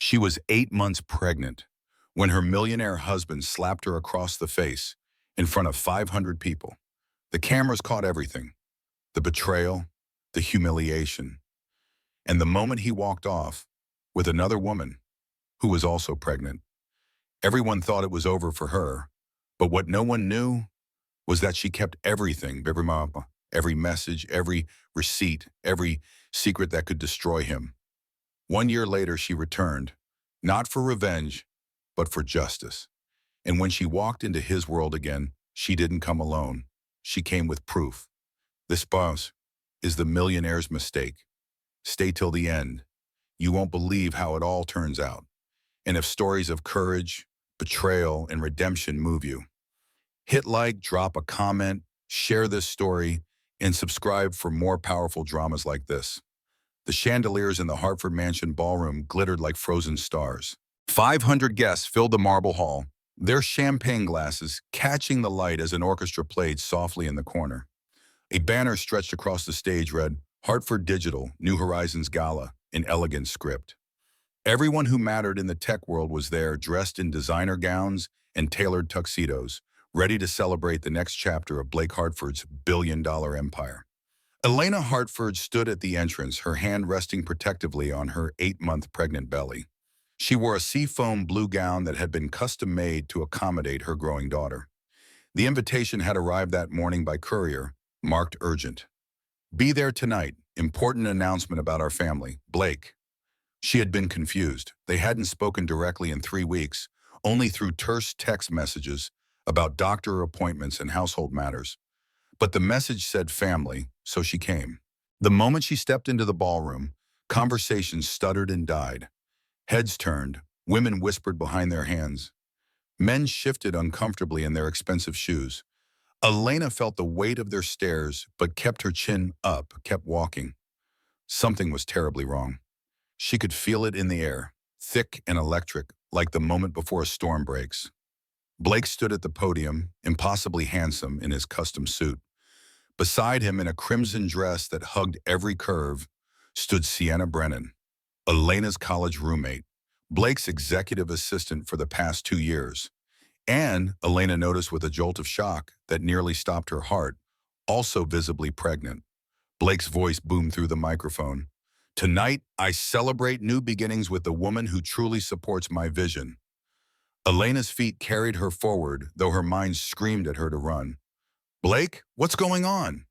She was 8 months pregnant when her millionaire husband slapped her across the face in front of 500 people. The cameras caught everything, the betrayal, the humiliation, and the moment he walked off with another woman who was also pregnant. Everyone thought it was over for her, but what no one knew was that she kept everything, every message, every receipt, every secret that could destroy him. 1 year later, she returned, not for revenge, but for justice. And when she walked into his world again, she didn't come alone. She came with proof. This boss is the millionaire's mistake. Stay till the end. You won't believe how it all turns out. And if stories of courage, betrayal, and redemption move you, hit like, drop a comment, share this story, and subscribe for more powerful dramas like this. The chandeliers in the Hartford Mansion ballroom glittered like frozen stars. 500 guests filled the marble hall, their champagne glasses catching the light as an orchestra played softly in the corner. A banner stretched across the stage read, "Hartford Digital, New Horizons Gala," in elegant script. Everyone who mattered in the tech world was there, dressed in designer gowns and tailored tuxedos, ready to celebrate the next chapter of Blake Hartford's billion-dollar empire. Elena Hartford stood at the entrance, her hand resting protectively on her 8-month pregnant belly. She wore a seafoam blue gown that had been custom-made to accommodate her growing daughter. The invitation had arrived that morning by courier, marked urgent. "Be there tonight. Important announcement about our family. Blake." She had been confused. They hadn't spoken directly in 3 weeks, only through terse text messages about doctor appointments and household matters. But the message said family, so she came. The moment she stepped into the ballroom, conversations stuttered and died. Heads turned, women whispered behind their hands. Men shifted uncomfortably in their expensive shoes. Elena felt the weight of their stares, but kept her chin up, kept walking. Something was terribly wrong. She could feel it in the air, thick and electric, like the moment before a storm breaks. Blake stood at the podium, impossibly handsome in his custom suit. Beside him, in a crimson dress that hugged every curve, stood Sienna Brennan, Elena's college roommate, Blake's executive assistant for the past 2 years. And, Elena noticed with a jolt of shock that nearly stopped her heart, also visibly pregnant. Blake's voice boomed through the microphone. "Tonight, I celebrate new beginnings with the woman who truly supports my vision." Elena's feet carried her forward, though her mind screamed at her to run. "Blake, what's going on?"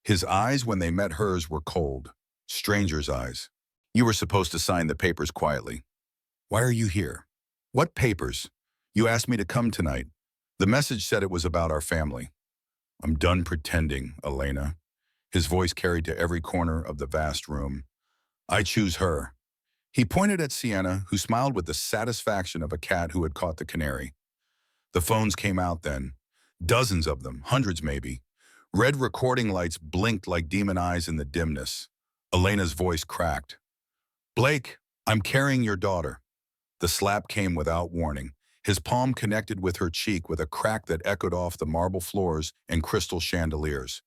His eyes, when they met hers, were cold. Stranger's eyes. "You were supposed to sign the papers quietly." "Why are you here?" "What papers? You asked me to come tonight. The message said it was about our family." "I'm done pretending, Elena." His voice carried to every corner of the vast room. "I choose her." He pointed at Sienna, who smiled with the satisfaction of a cat who had caught the canary. The phones came out then. Dozens of them, hundreds maybe. Red recording lights blinked like demon eyes in the dimness. Elena's voice cracked. "Blake, I'm carrying your daughter." The slap came without warning. His palm connected with her cheek with a crack that echoed off the marble floors and crystal chandeliers.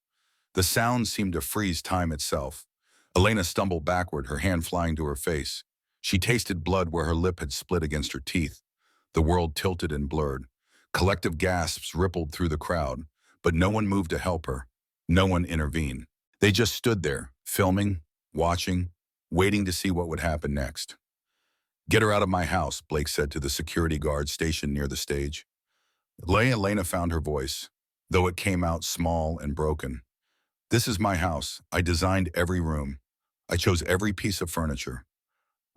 The sound seemed to freeze time itself. Elena stumbled backward, her hand flying to her face. She tasted blood where her lip had split against her teeth. The world tilted and blurred. Collective gasps rippled through the crowd, but no one moved to help her. No one intervened. They just stood there, filming, watching, waiting to see what would happen next. "Get her out of my house," Blake said to the security guard stationed near the stage. Elena found her voice, though it came out small and broken. "This is my house. I designed every room. I chose every piece of furniture.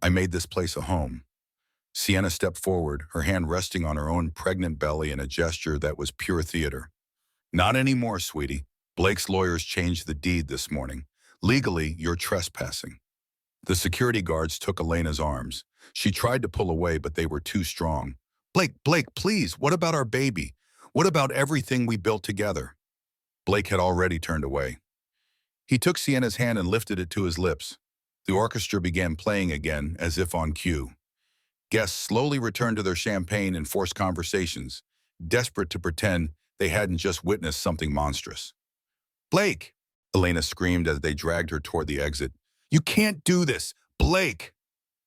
I made this place a home." Sienna stepped forward, her hand resting on her own pregnant belly in a gesture that was pure theater. "Not anymore, sweetie. Blake's lawyers changed the deed this morning. Legally, you're trespassing." The security guards took Elena's arms. She tried to pull away, but they were too strong. Blake, please, what about our baby? What about everything we built together?" Blake had already turned away. He took Sienna's hand and lifted it to his lips. The orchestra began playing again, as if on cue. Guests slowly returned to their champagne and forced conversations, desperate to pretend they hadn't just witnessed something monstrous. "Blake!" Elena screamed as they dragged her toward the exit. "You can't do this! Blake!"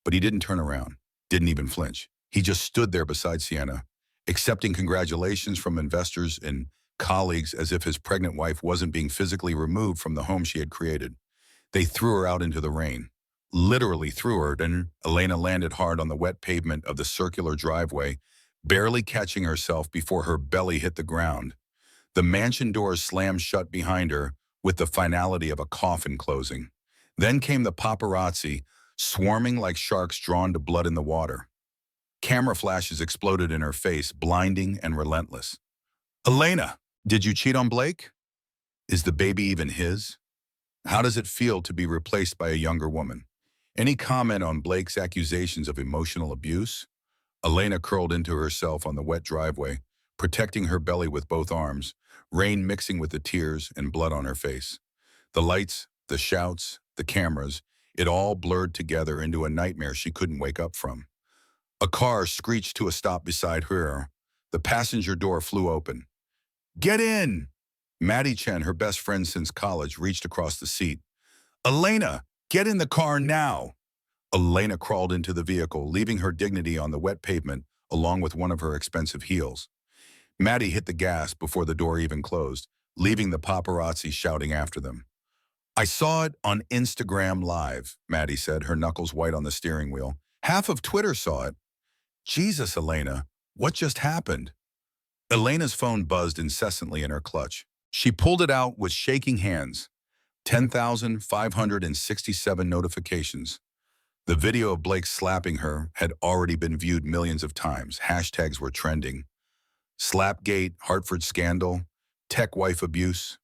But he didn't turn around. didn't even flinch. He just stood there beside Sienna, accepting congratulations from investors and colleagues as if his pregnant wife wasn't being physically removed from the home she had created. They threw her out into the rain. Literally threw her, and Elena landed hard on the wet pavement of the circular driveway, barely catching herself before her belly hit the ground. The mansion doors slammed shut behind her with the finality of a coffin closing. Then came the paparazzi, swarming like sharks drawn to blood in the water. Camera flashes exploded in her face, blinding and relentless. Elena, did you cheat on Blake? Is the baby even his? How does it feel to be replaced by a younger woman? Any comment on Blake's accusations of emotional abuse? Elena curled into herself on the wet driveway, protecting her belly with both arms, rain mixing with the tears and blood on her face. The lights, the shouts, the cameras, it all blurred together into a nightmare she couldn't wake up from. A car screeched to a stop beside her. The passenger door flew open. Get in! Maddie Chen, her best friend since college, reached across the seat. Elena, get in the car now! Elena crawled into the vehicle, leaving her dignity on the wet pavement along with one of her expensive heels. Maddie hit the gas before the door even closed, leaving the paparazzi shouting after them. I saw it on Instagram Live, Maddie said, her knuckles white on the steering wheel. Half of Twitter saw it. Jesus, Elena, what just happened? Elena's phone buzzed incessantly in her clutch. She pulled it out with shaking hands. 10,567 notifications. The video of Blake slapping her had already been viewed millions of times. Hashtags were trending. Slapgate, Hartford scandal, tech wife abuse.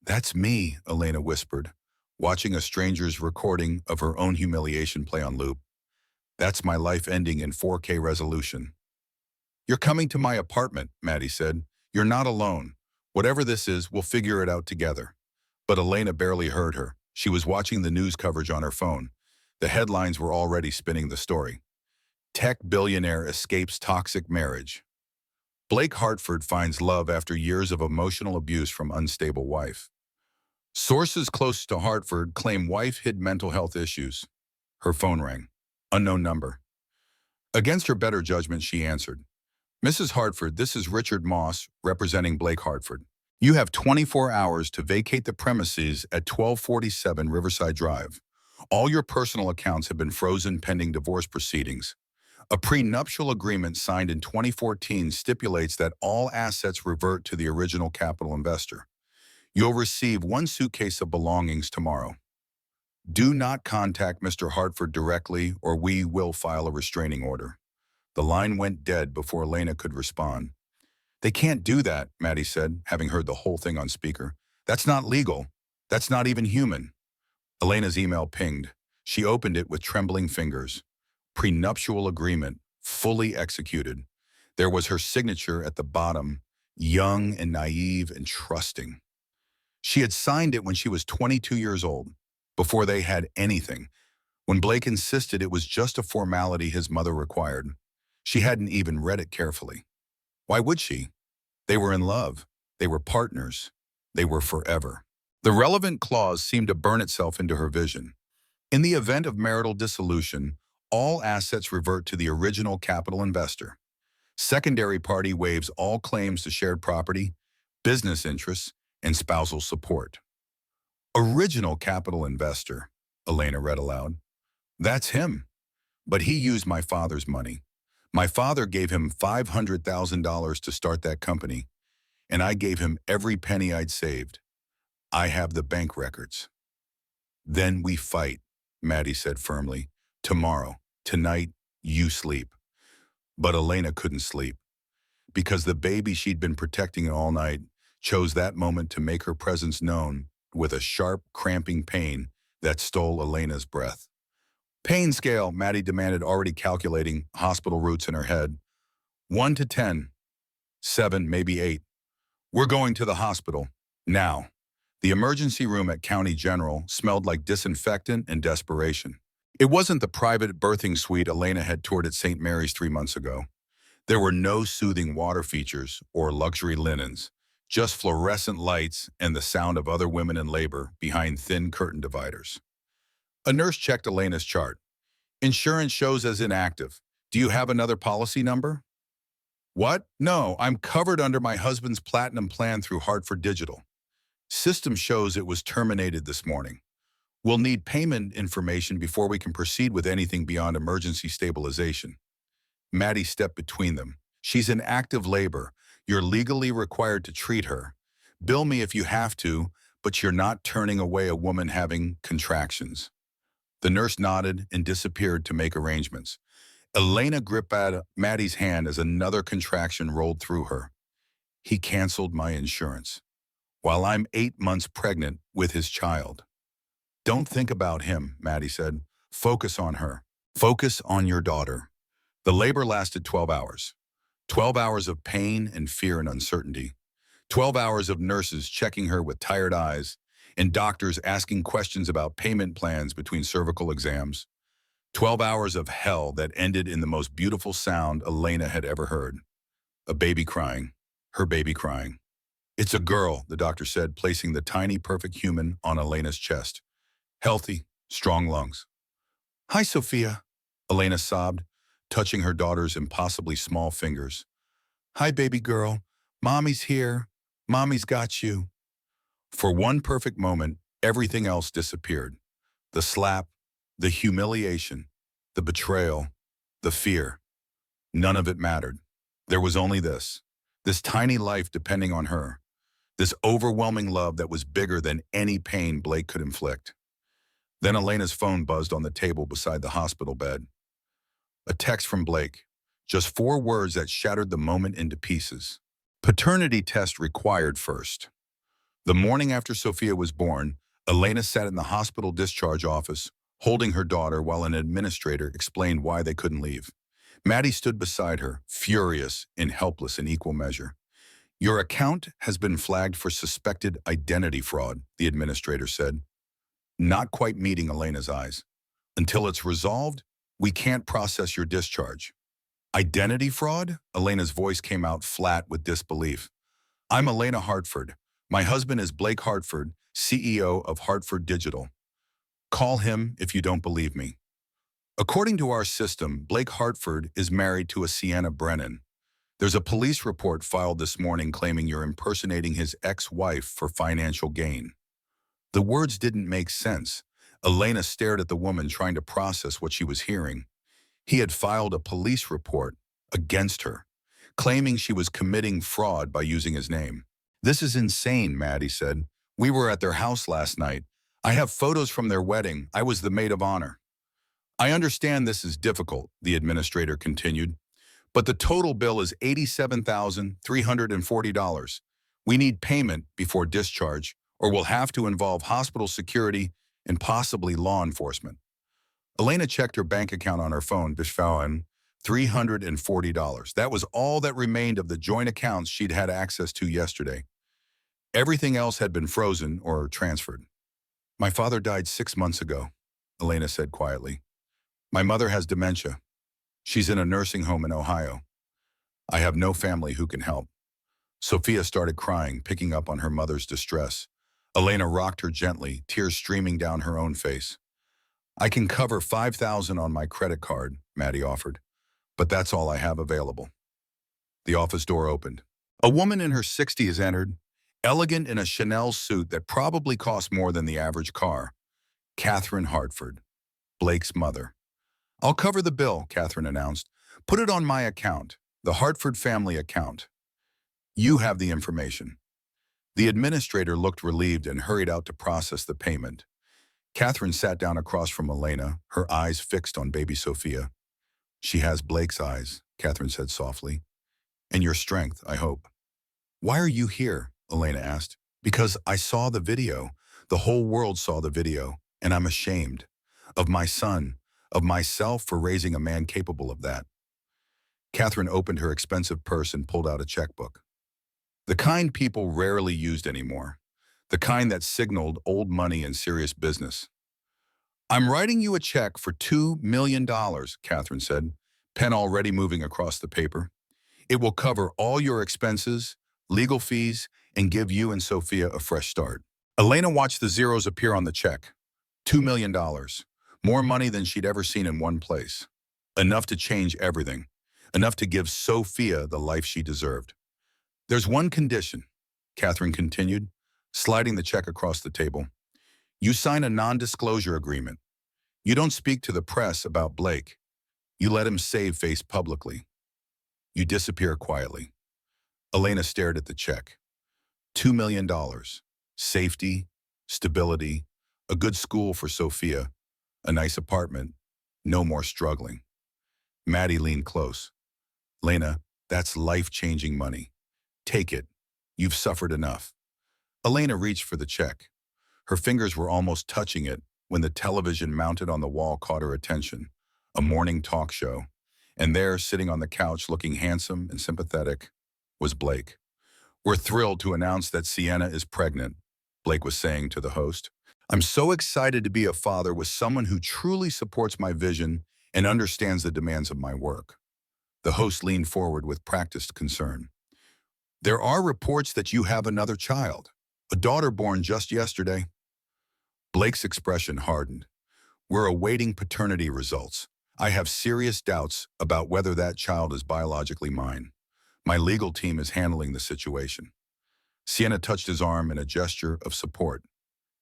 That's me, Elena whispered, watching a stranger's recording of her own humiliation play on loop. That's my life ending in 4K resolution. You're coming to my apartment, Maddie said. You're not alone. Whatever this is, we'll figure it out together. But Elena barely heard her. She was watching the news coverage on her phone. The headlines were already spinning the story. Tech billionaire escapes toxic marriage. Blake Hartford finds love after years of emotional abuse from unstable wife. Sources close to Hartford claim wife hid mental health issues. Her phone rang. Unknown number. Against her better judgment, she answered. Mrs. Hartford, this is Richard Moss, representing Blake Hartford. You have 24 hours to vacate the premises at 1247 Riverside Drive. All your personal accounts have been frozen pending divorce proceedings. A prenuptial agreement signed in 2014 stipulates that all assets revert to the original capital investor. You'll receive one suitcase of belongings tomorrow. Do not contact Mr. Hartford directly or we will file a restraining order. The line went dead before Elena could respond. They can't do that, Maddie said, having heard the whole thing on speaker. That's not legal. That's not even human. Elena's email pinged. She opened it with trembling fingers. Prenuptial agreement, fully executed. There was her signature at the bottom, young and naive and trusting. She had signed it when she was 22 years old, before they had anything, when Blake insisted it was just a formality his mother required. She hadn't even read it carefully. Why would she? They were in love. They were partners. They were forever. The relevant clause seemed to burn itself into her vision. In the event of marital dissolution, all assets revert to the original capital investor. Secondary party waives all claims to shared property, business interests, and spousal support. Original capital investor, Elena read aloud. That's him. But he used my father's money. My father gave him $500,000 to start that company, and I gave him every penny I'd saved. I have the bank records. Then we fight, Maddie said firmly. Tomorrow, tonight, you sleep. But Elena couldn't sleep, because the baby she'd been protecting all night chose that moment to make her presence known with a sharp, cramping pain that stole Elena's breath. Pain scale, Maddie demanded, already calculating hospital routes in her head. 1 to 10. 7, maybe 8. We're going to the hospital. Now. The emergency room at County General smelled like disinfectant and desperation. It wasn't the private birthing suite Elena had toured at St. Mary's 3 months ago. There were no soothing water features or luxury linens, just fluorescent lights and the sound of other women in labor behind thin curtain dividers. A nurse checked Elena's chart. Insurance shows as inactive. Do you have another policy number? What? No, I'm covered under my husband's platinum plan through Hartford Digital. System shows it was terminated this morning. We'll need payment information before we can proceed with anything beyond emergency stabilization. Maddie stepped between them. She's in active labor. You're legally required to treat her. Bill me if you have to, but you're not turning away a woman having contractions. The nurse nodded and disappeared to make arrangements. Elena gripped at Maddie's hand as another contraction rolled through her. He canceled my insurance, while I'm 8 months pregnant with his child. Don't think about him, Maddie said. Focus on her. Focus on your daughter. The labor lasted 12 hours. 12 hours of pain and fear and uncertainty. 12 hours of nurses checking her with tired eyes and doctors asking questions about payment plans between cervical exams. 12 hours of hell that ended in the most beautiful sound Elena had ever heard. A baby crying. Her baby crying. It's a girl, the doctor said, placing the tiny, perfect human on Elena's chest. Healthy, strong lungs. Hi, Sophia, Elena sobbed, touching her daughter's impossibly small fingers. Hi, baby girl. Mommy's here. Mommy's got you. For one perfect moment, everything else disappeared. The slap, the humiliation, the betrayal, the fear. None of it mattered. There was only this tiny life depending on her, this overwhelming love that was bigger than any pain Blake could inflict. Then Elena's phone buzzed on the table beside the hospital bed. A text from Blake, just 4 words that shattered the moment into pieces. Paternity test required first. The morning after Sophia was born, Elena sat in the hospital discharge office, holding her daughter while an administrator explained why they couldn't leave. Maddie stood beside her, furious and helpless in equal measure. Your account has been flagged for suspected identity fraud, the administrator said, not quite meeting Elena's eyes. Until it's resolved, we can't process your discharge. Identity fraud? Elena's voice came out flat with disbelief. I'm Elena Hartford. My husband is Blake Hartford, CEO of Hartford Digital. Call him if you don't believe me. According to our system, Blake Hartford is married to a Sienna Brennan. There's a police report filed this morning claiming you're impersonating his ex-wife for financial gain. The words didn't make sense. Elena stared at the woman trying to process what she was hearing. He had filed a police report against her, claiming she was committing fraud by using his name. This is insane, Maddie said. We were at their house last night. I have photos from their wedding. I was the maid of honor. I understand this is difficult, the administrator continued, but the total bill is $87,340. We need payment before discharge, or we'll have to involve hospital security and possibly law enforcement. Elena checked her bank account on her phone, found $340. That was all that remained of the joint accounts she'd had access to yesterday. Everything else had been frozen or transferred. My father died 6 months ago, Elena said quietly. My mother has dementia. She's in a nursing home in Ohio. I have no family who can help. Sophia started crying, picking up on her mother's distress. Elena rocked her gently, tears streaming down her own face. I can cover $5,000 on my credit card, Maddie offered, but that's all I have available. The office door opened. A woman in her 60s entered, elegant in a Chanel suit that probably cost more than the average car. Catherine Hartford, Blake's mother. I'll cover the bill, Catherine announced. Put it on my account, the Hartford family account. You have the information. The administrator looked relieved and hurried out to process the payment. Catherine sat down across from Elena, her eyes fixed on baby Sophia. She has Blake's eyes, Catherine said softly. And your strength, I hope. Why are you here? Elena asked. Because I saw the video. The whole world saw the video, and I'm ashamed. Of my son, of myself for raising a man capable of that. Catherine opened her expensive purse and pulled out a checkbook. The kind people rarely used anymore. The kind that signaled old money and serious business. I'm writing you a check for $2 million, Catherine said, pen already moving across the paper. It will cover all your expenses, legal fees, and give you and Sophia a fresh start. Elena watched the zeros appear on the check. $2 million. More money than she'd ever seen in one place. Enough to change everything. Enough to give Sophia the life she deserved. There's one condition, Catherine continued, sliding the check across the table. You sign a non-disclosure agreement. You don't speak to the press about Blake. You let him save face publicly. You disappear quietly. Elena stared at the check. $2 million. Safety, stability, a good school for Sophia, a nice apartment, no more struggling. Maddie leaned close. Lena, that's life-changing money. Take it. You've suffered enough. Elena reached for the check. Her fingers were almost touching it when the television mounted on the wall caught her attention. A morning talk show. And there, sitting on the couch looking handsome and sympathetic, was Blake. We're thrilled to announce that Sienna is pregnant, Blake was saying to the host. I'm so excited to be a father with someone who truly supports my vision and understands the demands of my work. The host leaned forward with practiced concern. There are reports that you have another child, a daughter born just yesterday. Blake's expression hardened. We're awaiting paternity results. I have serious doubts about whether that child is biologically mine. My legal team is handling the situation. Sienna touched his arm in a gesture of support.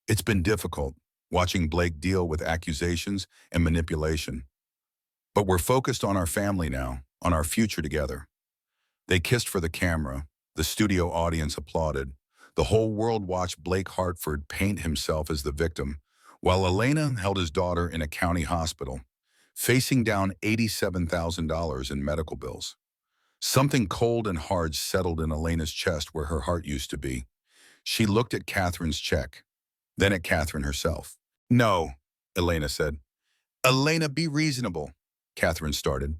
It's been difficult, watching Blake deal with accusations and manipulation. But we're focused on our family now, on our future together. They kissed for the camera. The studio audience applauded. The whole world watched Blake Hartford paint himself as the victim, while Elena held his daughter in a county hospital, facing down $87,000 in medical bills. Something cold and hard settled in Elena's chest where her heart used to be. She looked at Catherine's check, then at Catherine herself. No, Elena said. Elena, be reasonable, Catherine started.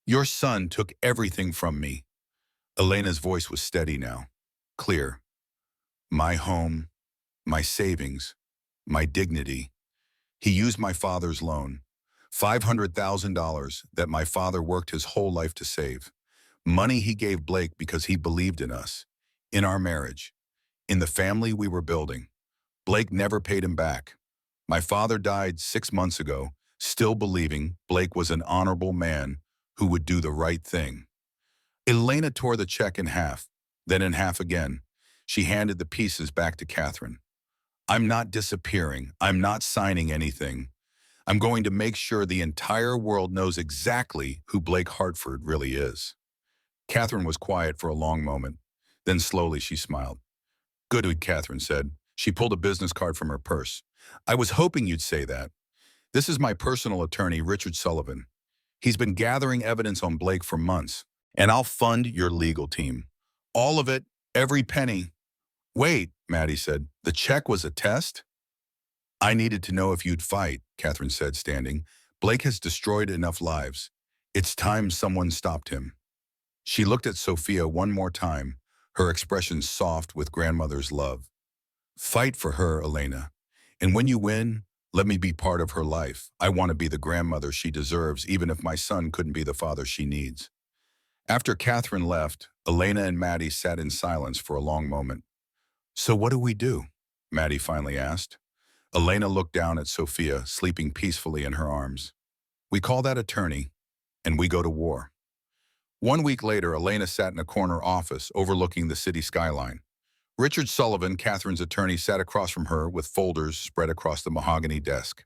Your son took everything from me. Elena's voice was steady now, clear. My home, my savings, my dignity. He used my father's loan, $500,000 that my father worked his whole life to save. Money he gave Blake because he believed in us, in our marriage, in the family we were building. Blake never paid him back. My father died 6 months ago, still believing Blake was an honorable man who would do the right thing. Elena tore the check in half, then in half again. She handed the pieces back to Catherine. I'm not disappearing. I'm not signing anything. I'm going to make sure the entire world knows exactly who Blake Hartford really is. Catherine was quiet for a long moment. Then slowly she smiled. Good, Catherine said. She pulled a business card from her purse. I was hoping you'd say that. This is my personal attorney, Richard Sullivan. He's been gathering evidence on Blake for months, and I'll fund your legal team. All of it, every penny. Wait, Maddie said. The check was a test? I needed to know if you'd fight, Catherine said, standing. Blake has destroyed enough lives. It's time someone stopped him. She looked at Sophia one more time, her expression soft with grandmother's love. Fight for her, Elena. And when you win, let me be part of her life. I want to be the grandmother she deserves, even if my son couldn't be the father she needs. After Catherine left, Elena and Maddie sat in silence for a long moment. So what do we do? Maddie finally asked. Elena looked down at Sophia, sleeping peacefully in her arms. We call that attorney, and we go to war. 1 week later, Elena sat in a corner office overlooking the city skyline. Richard Sullivan, Catherine's attorney, sat across from her with folders spread across the mahogany desk.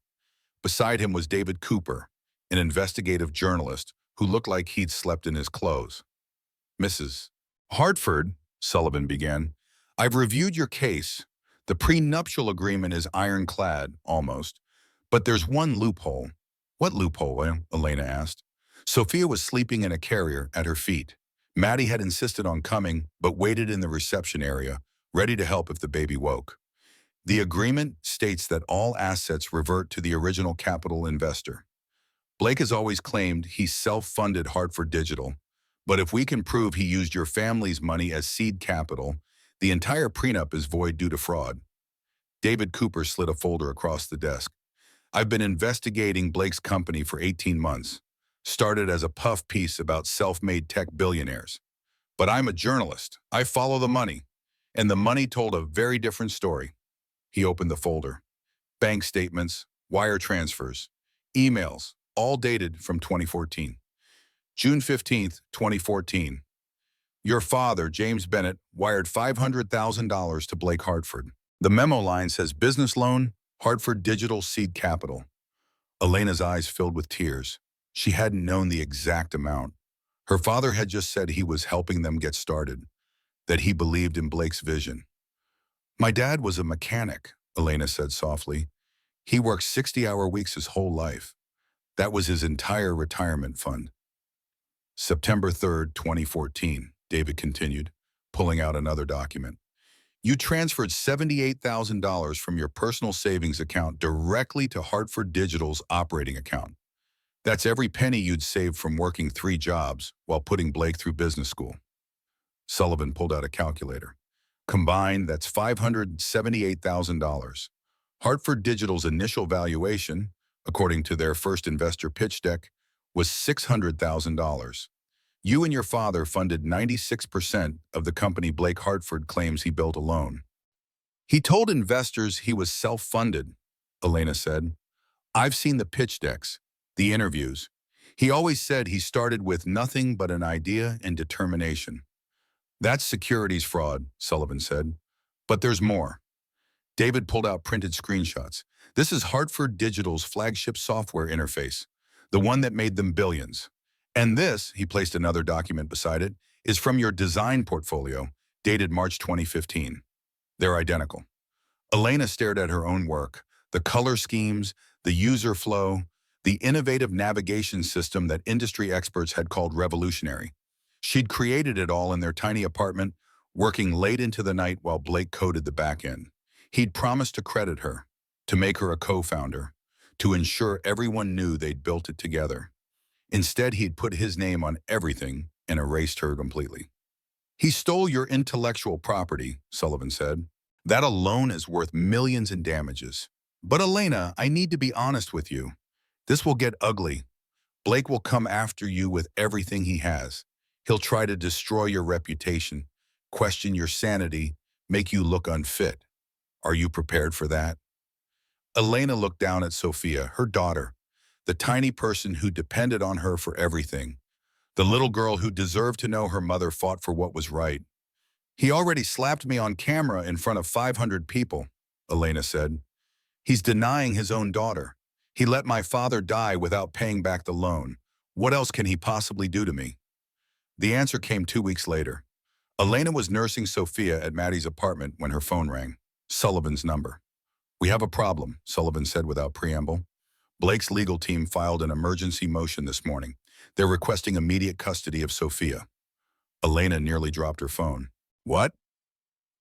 Beside him was David Cooper, an investigative journalist who looked like he'd slept in his clothes. Mrs. Hartford, Sullivan began, I've reviewed your case. The prenuptial agreement is ironclad, almost. But there's one loophole. What loophole? Elena asked. Sophia was sleeping in a carrier at her feet. Maddie had insisted on coming, but waited in the reception area, ready to help if the baby woke. The agreement states that all assets revert to the original capital investor. Blake has always claimed he self-funded Hartford Digital, but if we can prove he used your family's money as seed capital, the entire prenup is void due to fraud. David Cooper slid a folder across the desk. I've been investigating Blake's company for 18 months. Started as a puff piece about self-made tech billionaires. But I'm a journalist. I follow the money. And the money told a very different story. He opened the folder. Bank statements, wire transfers, emails, all dated from 2014. June 15th, 2014. Your father, James Bennett, wired $500,000 to Blake Hartford. The memo line says business loan, Hartford Digital Seed Capital. Elena's eyes filled with tears. She hadn't known the exact amount. Her father had just said he was helping them get started, that he believed in Blake's vision. My dad was a mechanic, Elena said softly. He worked 60-hour weeks his whole life. That was his entire retirement fund. September 3rd, 2014, David continued, pulling out another document. You transferred $78,000 from your personal savings account directly to Hartford Digital's operating account. That's every penny you'd saved from working 3 jobs while putting Blake through business school. Sullivan pulled out a calculator. Combined, that's $578,000. Hartford Digital's initial valuation, according to their first investor pitch deck, was $600,000. You and your father funded 96% of the company Blake Hartford claims he built alone. He told investors he was self-funded, Elena said. I've seen the pitch decks, the interviews. He always said he started with nothing but an idea and determination. That's securities fraud, Sullivan said. But there's more. David pulled out printed screenshots. This is Hartford Digital's flagship software interface, the one that made them billions. And this, he placed another document beside it, is from your design portfolio, dated March 2015. They're identical. Elena stared at her own work, the color schemes, the user flow, the innovative navigation system that industry experts had called revolutionary. She'd created it all in their tiny apartment, working late into the night while Blake coded the back end. He'd promised to credit her, to make her a co-founder, to ensure everyone knew they'd built it together. Instead, he'd put his name on everything and erased her completely. He stole your intellectual property, Sullivan said. That alone is worth millions in damages. But Elena, I need to be honest with you. This will get ugly. Blake will come after you with everything he has. He'll try to destroy your reputation, question your sanity, make you look unfit. Are you prepared for that? Elena looked down at Sophia, her daughter, the tiny person who depended on her for everything, the little girl who deserved to know her mother fought for what was right. He already slapped me on camera in front of 500 people, Elena said. He's denying his own daughter. He let my father die without paying back the loan. What else can he possibly do to me? The answer came 2 weeks later. Elena was nursing Sophia at Maddie's apartment when her phone rang. Sullivan's number. We have a problem, Sullivan said without preamble. Blake's legal team filed an emergency motion this morning. They're requesting immediate custody of Sophia. Elena nearly dropped her phone. What?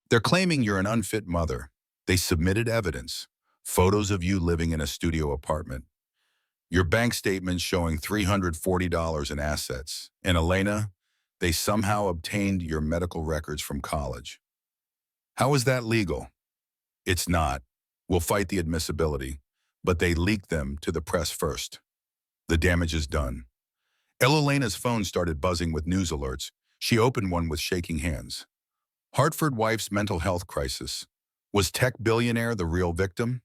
They're claiming you're an unfit mother. They submitted evidence, photos of you living in a studio apartment, your bank statements showing $340 in assets, and Elena, they somehow obtained your medical records from college. How is that legal? It's not. We'll fight the admissibility, but they leaked them to the press first. The damage is done. Elena's phone started buzzing with news alerts. She opened one with shaking hands. Hartford wife's mental health crisis. Was tech billionaire the real victim?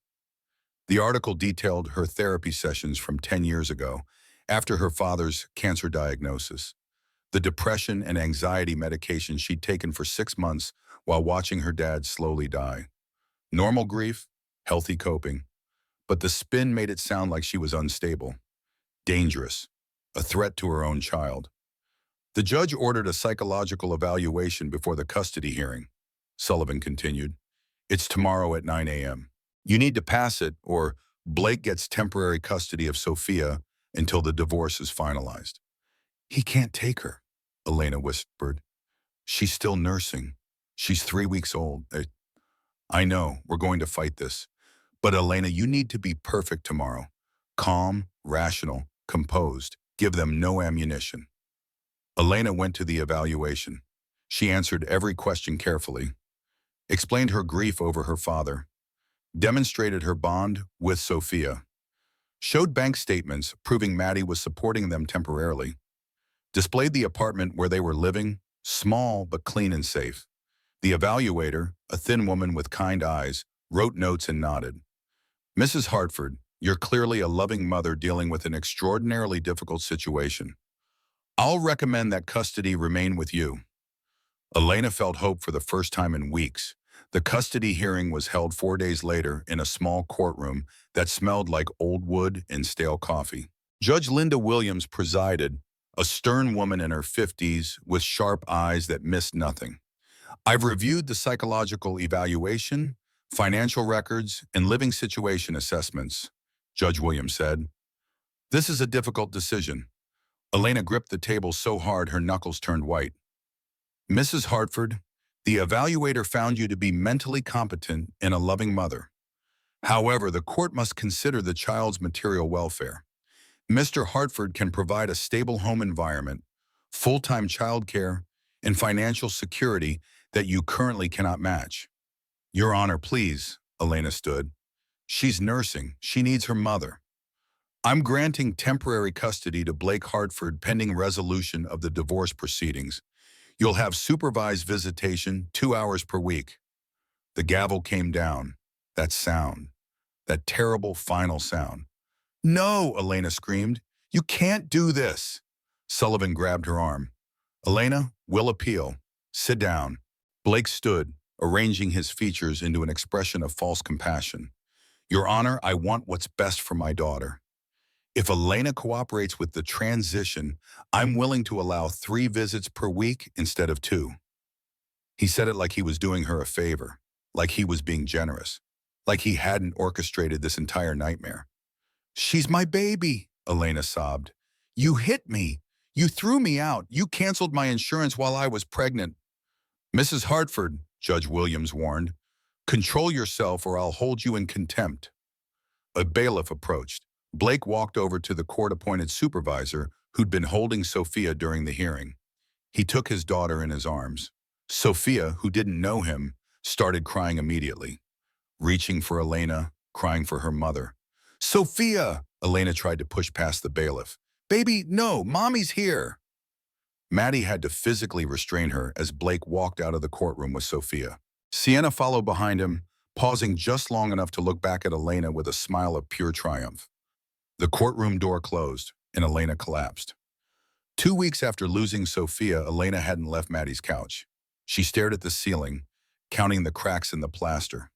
The article detailed her therapy sessions from 10 years ago, after her father's cancer diagnosis. The depression and anxiety medication she'd taken for 6 months while watching her dad slowly die. Normal grief, healthy coping. But the spin made it sound like she was unstable, dangerous, a threat to her own child. The judge ordered a psychological evaluation before the custody hearing, Sullivan continued. It's tomorrow at 9 a.m. You need to pass it, or Blake gets temporary custody of Sophia until the divorce is finalized. He can't take her, Elena whispered. She's still nursing. She's 3 weeks old. I know, we're going to fight this. But Elena, you need to be perfect tomorrow. Calm, rational, composed. Give them no ammunition. Elena went to the evaluation. She answered every question carefully, explained her grief over her father, demonstrated her bond with Sophia, showed bank statements proving Maddie was supporting them temporarily, displayed the apartment where they were living, small but clean and safe. The evaluator, a thin woman with kind eyes, wrote notes and nodded. Mrs. Hartford, You're clearly a loving mother dealing with an extraordinarily difficult situation. I'll recommend that custody remain with you." Elena felt hope for the first time in weeks. The custody hearing was held 4 days later in a small courtroom that smelled like old wood and stale coffee. Judge Linda Williams presided, a stern woman in her 50s with sharp eyes that missed nothing. "I've reviewed the psychological evaluation, financial records, and living situation assessments," Judge Williams said. "This is a difficult decision." Elena gripped the table so hard her knuckles turned white. "Mrs. Hartford, the evaluator found you to be mentally competent and a loving mother. However, the court must consider the child's material welfare. Mr. Hartford can provide a stable home environment, full-time childcare, and financial security that you currently cannot match." "Your Honor, please," Elena stood. "She's nursing. She needs her mother. I'm granting temporary custody to Blake Hartford pending resolution of the divorce proceedings. You'll have supervised visitation 2 hours per week." The gavel came down. That sound. That terrible final sound. "No," Elena screamed. "You can't do this." Sullivan grabbed her arm. "Elena, we'll appeal. Sit down." Blake stood, arranging his features into an expression of false compassion. "Your Honor, I want what's best for my daughter. If Elena cooperates with the transition, I'm willing to allow 3 visits per week instead of 2. He said it like he was doing her a favor, like he was being generous, like he hadn't orchestrated this entire nightmare. "She's my baby," Elena sobbed. "You hit me. You threw me out. You canceled my insurance while I was pregnant." "Mrs. Hartford," Judge Williams warned, "control yourself or I'll hold you in contempt." A bailiff approached. Blake walked over to the court-appointed supervisor who'd been holding Sophia during the hearing. He took his daughter in his arms. Sophia, who didn't know him, started crying immediately, reaching for Elena, crying for her mother. "Sophia!" Elena tried to push past the bailiff. "Baby, no, Mommy's here." Maddie had to physically restrain her as Blake walked out of the courtroom with Sophia. Sienna followed behind him, pausing just long enough to look back at Elena with a smile of pure triumph. The courtroom door closed, and Elena collapsed. 2 weeks after losing Sophia, Elena hadn't left Maddie's couch. She stared at the ceiling, counting the cracks in the plaster.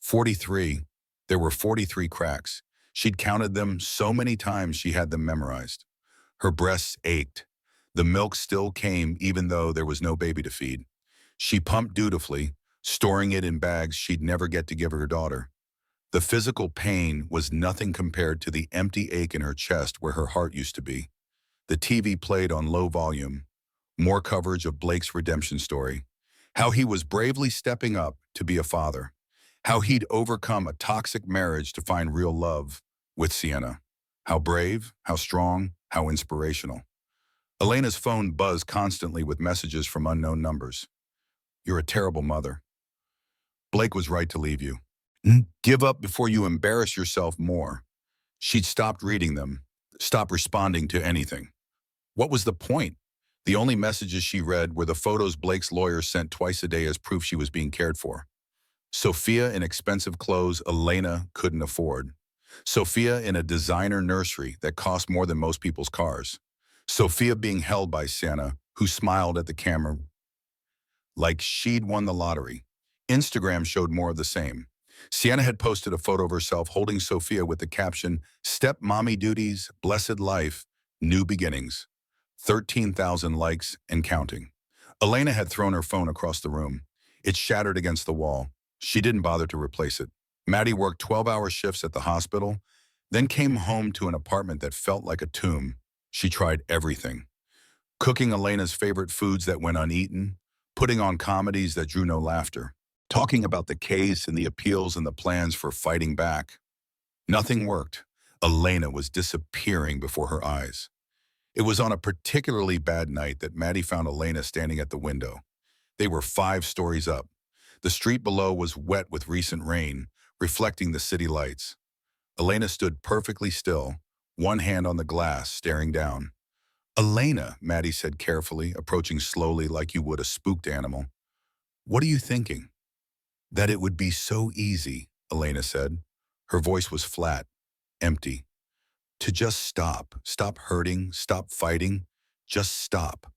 43. There were 43 cracks. She'd counted them so many times she had them memorized. Her breasts ached. The milk still came even though there was no baby to feed. She pumped dutifully, storing it in bags she'd never get to give her daughter. The physical pain was nothing compared to the empty ache in her chest where her heart used to be. The TV played on low volume. More coverage of Blake's redemption story. How he was bravely stepping up to be a father. How he'd overcome a toxic marriage to find real love with Sienna. How brave, how strong, how inspirational. Elena's phone buzzed constantly with messages from unknown numbers. "You're a terrible mother. Blake was right to leave you. Give up before you embarrass yourself more." She'd stopped reading them, stopped responding to anything. What was the point? The only messages she read were the photos Blake's lawyer sent twice a day as proof she was being cared for. Sophia in expensive clothes Elena couldn't afford. Sophia in a designer nursery that cost more than most people's cars. Sophia being held by Sienna, who smiled at the camera like she'd won the lottery. Instagram showed more of the same. Sienna had posted a photo of herself holding Sophia with the caption, "Step mommy duties, blessed life, new beginnings." 13,000 likes and counting. Elena had thrown her phone across the room. It shattered against the wall. She didn't bother to replace it. Maddie worked 12-hour shifts at the hospital, then came home to an apartment that felt like a tomb. She tried everything. Cooking Elena's favorite foods that went uneaten, putting on comedies that drew no laughter, talking about the case and the appeals and the plans for fighting back. Nothing worked. Elena was disappearing before her eyes. It was on a particularly bad night that Maddie found Elena standing at the window. They were 5 stories up. The street below was wet with recent rain, reflecting the city lights. Elena stood perfectly still, one hand on the glass, staring down. "Elena," Maddie said carefully, approaching slowly like you would a spooked animal. "What are you thinking?" "That it would be so easy," Elena said. Her voice was flat. empty. To just stop. Stop hurting. Stop fighting. Just stop.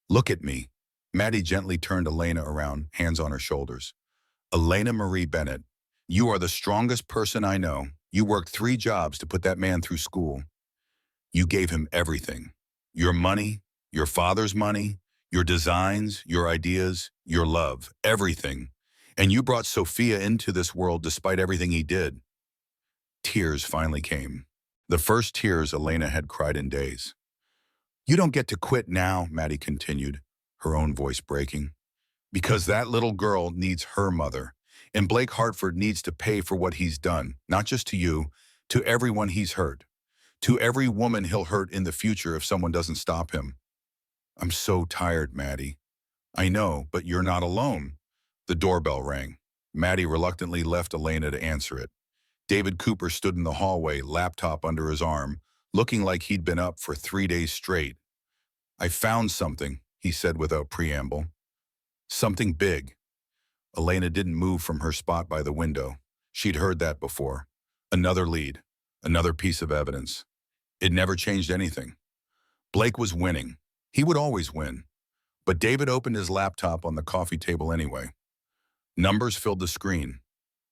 Look at me. Maddie gently turned Elena around, hands on her shoulders. Elena Marie Bennett, you are the strongest person I know. You worked 3 jobs to put that man through school. You gave him everything. Your money, your father's money, your designs, your ideas, your love, everything. And you brought Sophia into this world despite everything he did. Tears finally came. The first tears Elena had cried in days. You don't get to quit now, Maddie continued, her own voice breaking. Because that little girl needs her mother, and Blake Hartford needs to pay for what he's done, not just to you, to everyone he's hurt, to every woman he'll hurt in the future if someone doesn't stop him. I'm so tired, Maddie. I know, but you're not alone. The doorbell rang. Maddie reluctantly left Elena to answer it. David Cooper stood in the hallway, laptop under his arm, looking like he'd been up for 3 days straight. I found something, he said without preamble. Something big. Elena didn't move from her spot by the window. She'd heard that before. Another lead. Another piece of evidence. It never changed anything. Blake was winning. He would always win. But David opened his laptop on the coffee table anyway. Numbers filled the screen.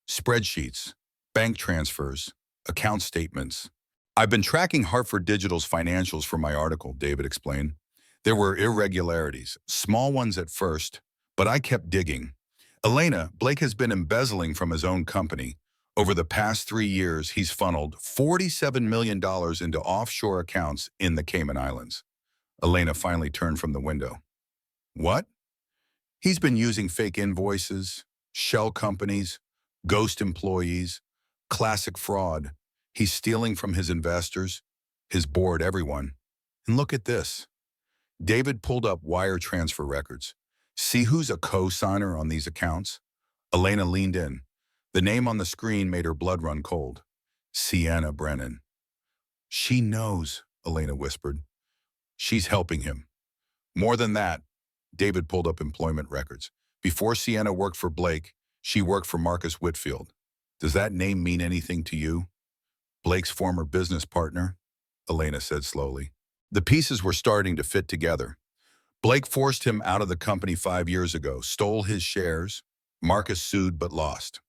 Spreadsheets, bank transfers, account statements. I've been tracking Hartford Digital's financials for my article, David explained. There were irregularities, small ones at first, but I kept digging. Elena, Blake has been embezzling from his own company. Over the past 3 years, he's funneled $47 million into offshore accounts in the Cayman Islands. Elena finally turned from the window. What? He's been using fake invoices, shell companies, ghost employees, classic fraud. He's stealing from his investors, his board, everyone. And look at this. David pulled up wire transfer records. See who's a co-signer on these accounts? Elena leaned in. The name on the screen made her blood run cold. Sienna Brennan. She knows, Elena whispered. She's helping him. More than that, David pulled up employment records. Before Sienna worked for Blake, she worked for Marcus Whitfield. Does that name mean anything to you? Blake's former business partner, Elena said slowly. The pieces were starting to fit together. Blake forced him out of the company 5 years ago, stole his shares. Marcus sued but lost.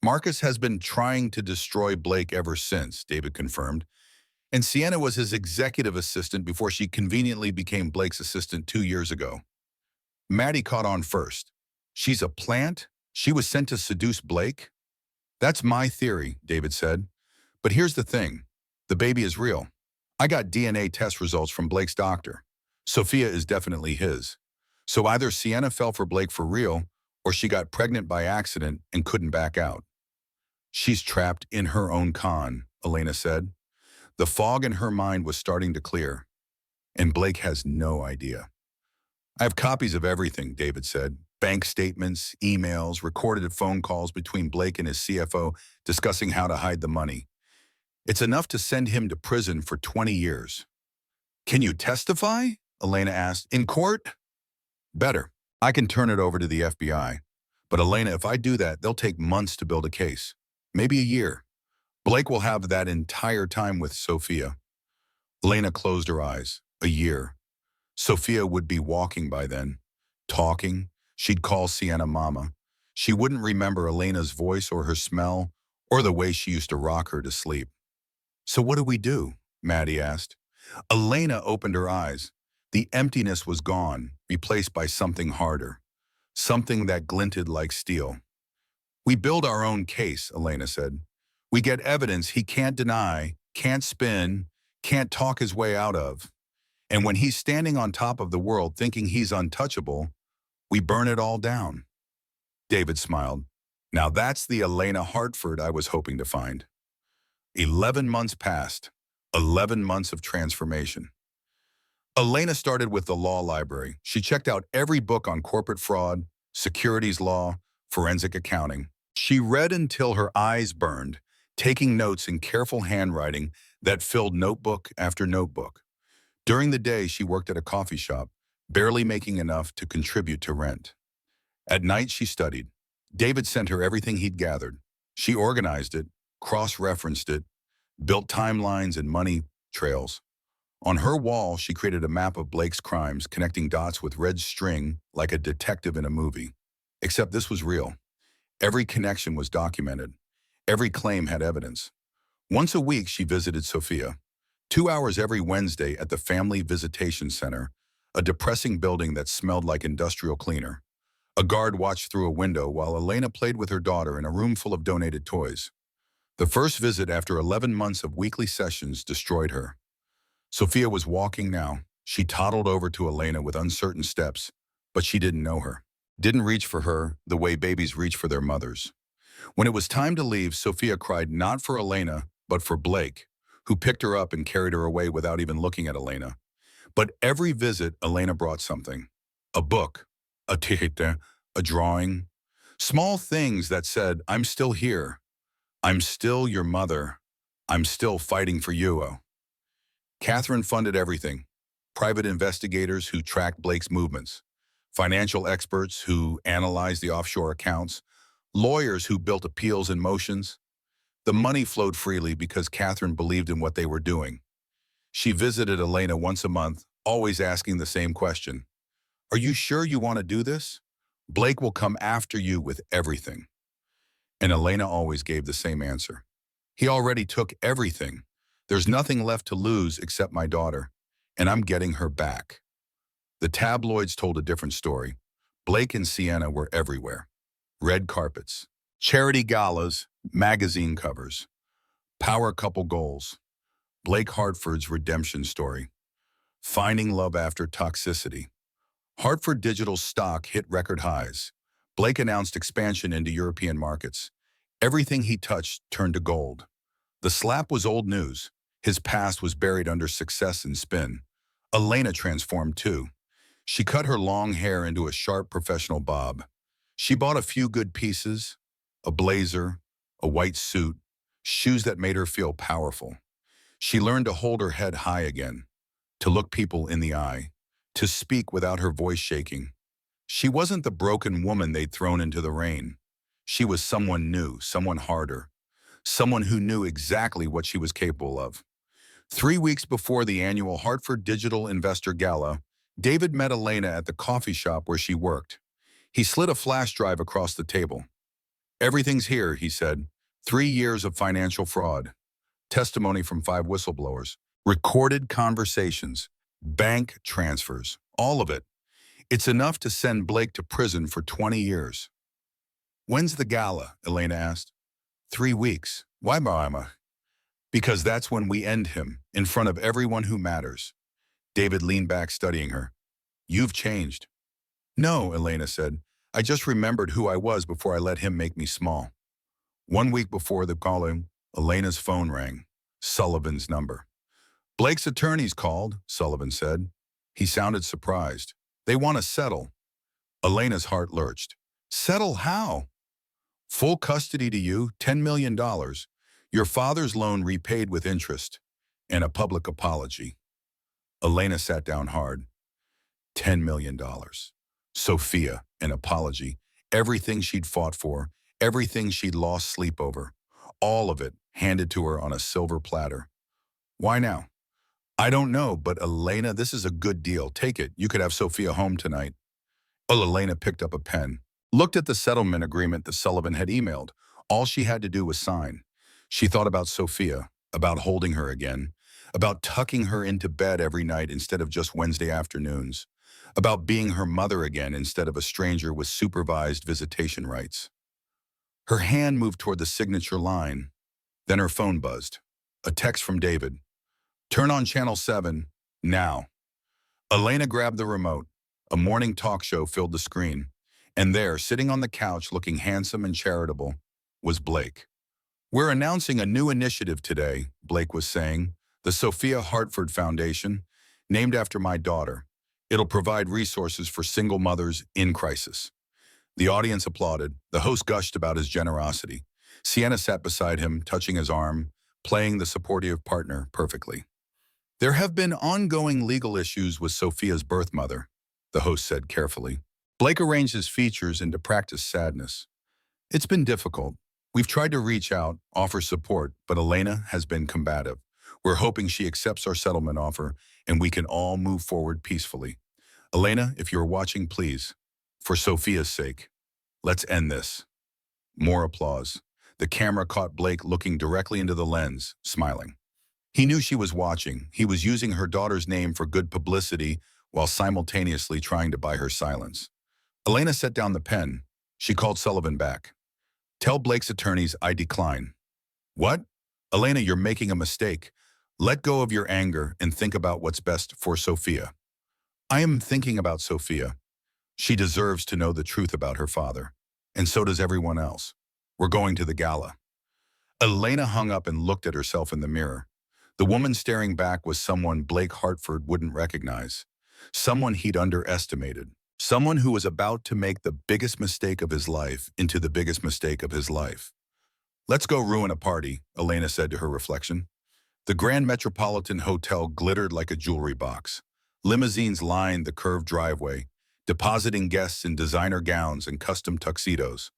Marcus has been trying to destroy Blake ever since, David confirmed. And Sienna was his executive assistant before she conveniently became Blake's assistant 2 years ago. Maddie caught on first. She's a plant? She was sent to seduce Blake? That's my theory, David said. But here's the thing. The baby is real. I got DNA test results from Blake's doctor. Sophia is definitely his. So either Sienna fell for Blake for real, or she got pregnant by accident and couldn't back out. She's trapped in her own con, Elena said. The fog in her mind was starting to clear, and Blake has no idea. I have copies of everything, David said. Bank statements, emails, recorded phone calls between Blake and his CFO discussing how to hide the money. It's enough to send him to prison for 20 years. Can you testify? Elena asked. In court? Better. I can turn it over to the FBI. But Elena, if I do that, they'll take months to build a case. Maybe a year. Blake will have that entire time with Sophia. Elena closed her eyes. A year. Sophia would be walking by then. Talking. She'd call Sienna Mama. She wouldn't remember Elena's voice or her smell or the way she used to rock her to sleep. So what do we do? Maddie asked. Elena opened her eyes. The emptiness was gone, replaced by something harder. Something that glinted like steel. We build our own case, Elena said. We get evidence he can't deny, can't spin, can't talk his way out of. And when he's standing on top of the world thinking he's untouchable, we burn it all down. David smiled. Now that's the Elena Hartford I was hoping to find. 11 months passed. 11 months of transformation. Elena started with the law library. She checked out every book on corporate fraud, securities law, forensic accounting. She read until her eyes burned, taking notes in careful handwriting that filled notebook after notebook. During the day, she worked at a coffee shop, barely making enough to contribute to rent. At night, she studied. David sent her everything he'd gathered. She organized it, cross-referenced it, built timelines and money trails. On her wall, she created a map of Blake's crimes, connecting dots with red string like a detective in a movie. Except this was real. Every connection was documented. Every claim had evidence. Once a week, she visited Sophia. 2 hours every Wednesday at the Family Visitation Center, a depressing building that smelled like industrial cleaner. A guard watched through a window while Elena played with her daughter in a room full of donated toys. The first visit after 11 months of weekly sessions destroyed her. Sophia was walking now. She toddled over to Elena with uncertain steps, but she didn't know her. Didn't reach for her the way babies reach for their mothers. When it was time to leave, Sophia cried not for Elena, but for Blake, who picked her up and carried her away without even looking at Elena. But every visit, Elena brought something. A book, a tijita, a drawing. Small things that said, I'm still here. I'm still your mother. I'm still fighting for you. Catherine funded everything. Private investigators who tracked Blake's movements. Financial experts who analyzed the offshore accounts. Lawyers who built appeals and motions. The money flowed freely because Catherine believed in what they were doing. She visited Elena once a month, always asking the same question. Are you sure you want to do this? Blake will come after you with everything. And Elena always gave the same answer. He already took everything. There's nothing left to lose except my daughter, and I'm getting her back. The tabloids told a different story. Blake and Sienna were everywhere. Red carpets, charity galas, magazine covers, power couple goals, Blake Hartford's redemption story, finding love after toxicity. Hartford Digital stock hit record highs. Blake announced expansion into European markets. Everything he touched turned to gold. The slap was old news. His past was buried under success and spin. Elena transformed too. She cut her long hair into a sharp professional bob. She bought a few good pieces, a blazer, a white suit, shoes that made her feel powerful. She learned to hold her head high again, to look people in the eye, to speak without her voice shaking. She wasn't the broken woman they'd thrown into the rain. She was someone new, someone harder, someone who knew exactly what she was capable of. 3 weeks before the annual Hartford Digital Investor Gala, David met Elena at the coffee shop where she worked. He slid a flash drive across the table. Everything's here, he said. 3 years of financial fraud. Testimony from 5 whistleblowers. Recorded conversations. Bank transfers. All of it. It's enough to send Blake to prison for 20 years. When's the gala? Elena asked. 3 weeks. Why, Mama? Because that's when we end him, in front of everyone who matters. David leaned back, studying her. You've changed. No, Elena said. I just remembered who I was before I let him make me small. 1 week before the calling, Elena's phone rang. Sullivan's number. Blake's attorneys called, Sullivan said. He sounded surprised. They want to settle. Elena's heart lurched. Settle how? Full custody to you, $10 million. Your father's loan repaid with interest. And a public apology. Elena sat down hard. $10 million. Sophia, an apology. Everything she'd fought for, everything she'd lost sleep over. All of it handed to her on a silver platter. Why now? I don't know, but Elena, this is a good deal. Take it. You could have Sophia home tonight. Elena picked up a pen, looked at the settlement agreement that Sullivan had emailed. All she had to do was sign. She thought about Sophia, about holding her again, about tucking her into bed every night instead of just Wednesday afternoons, about being her mother again instead of a stranger with supervised visitation rights. Her hand moved toward the signature line. Then her phone buzzed. A text from David. Turn on channel 7, now. Elena grabbed the remote. A morning talk show filled the screen. And there, sitting on the couch looking handsome and charitable, was Blake. We're announcing a new initiative today, Blake was saying. The Sophia Hartford Foundation, named after my daughter. It'll provide resources for single mothers in crisis. The audience applauded. The host gushed about his generosity. Sienna sat beside him, touching his arm, playing the supportive partner perfectly. There have been ongoing legal issues with Sophia's birth mother, the host said carefully. Blake arranged his features into practice sadness. It's been difficult. We've tried to reach out, offer support, but Elena has been combative. We're hoping she accepts our settlement offer and we can all move forward peacefully. Elena, if you're watching, please, for Sophia's sake, let's end this. More applause. The camera caught Blake looking directly into the lens, smiling. He knew she was watching. He was using her daughter's name for good publicity while simultaneously trying to buy her silence. Elena set down the pen. She called Sullivan back. Tell Blake's attorneys I decline. What? Elena, you're making a mistake. Let go of your anger and think about what's best for Sophia. I am thinking about Sophia. She deserves to know the truth about her father. And so does everyone else. We're going to the gala. Elena hung up and looked at herself in the mirror. The woman staring back was someone Blake Hartford wouldn't recognize. Someone he'd underestimated. Someone who was about to make the biggest mistake of his life into the biggest mistake of his life. Let's go ruin a party, Elena said to her reflection. The Grand Metropolitan Hotel glittered like a jewelry box. Limousines lined the curved driveway, depositing guests in designer gowns and custom tuxedos.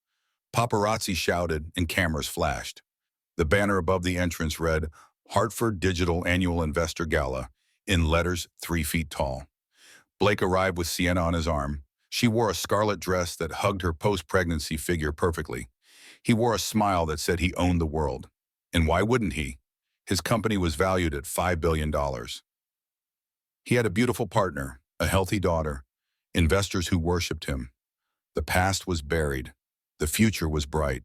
Paparazzi shouted and cameras flashed. The banner above the entrance read, Hartford Digital Annual Investor Gala, in letters 3 feet tall. Blake arrived with Sienna on his arm. She wore a scarlet dress that hugged her post-pregnancy figure perfectly. He wore a smile that said he owned the world. And why wouldn't he? His company was valued at $5 billion. He had a beautiful partner, a healthy daughter, investors who worshipped him. The past was buried. The future was bright.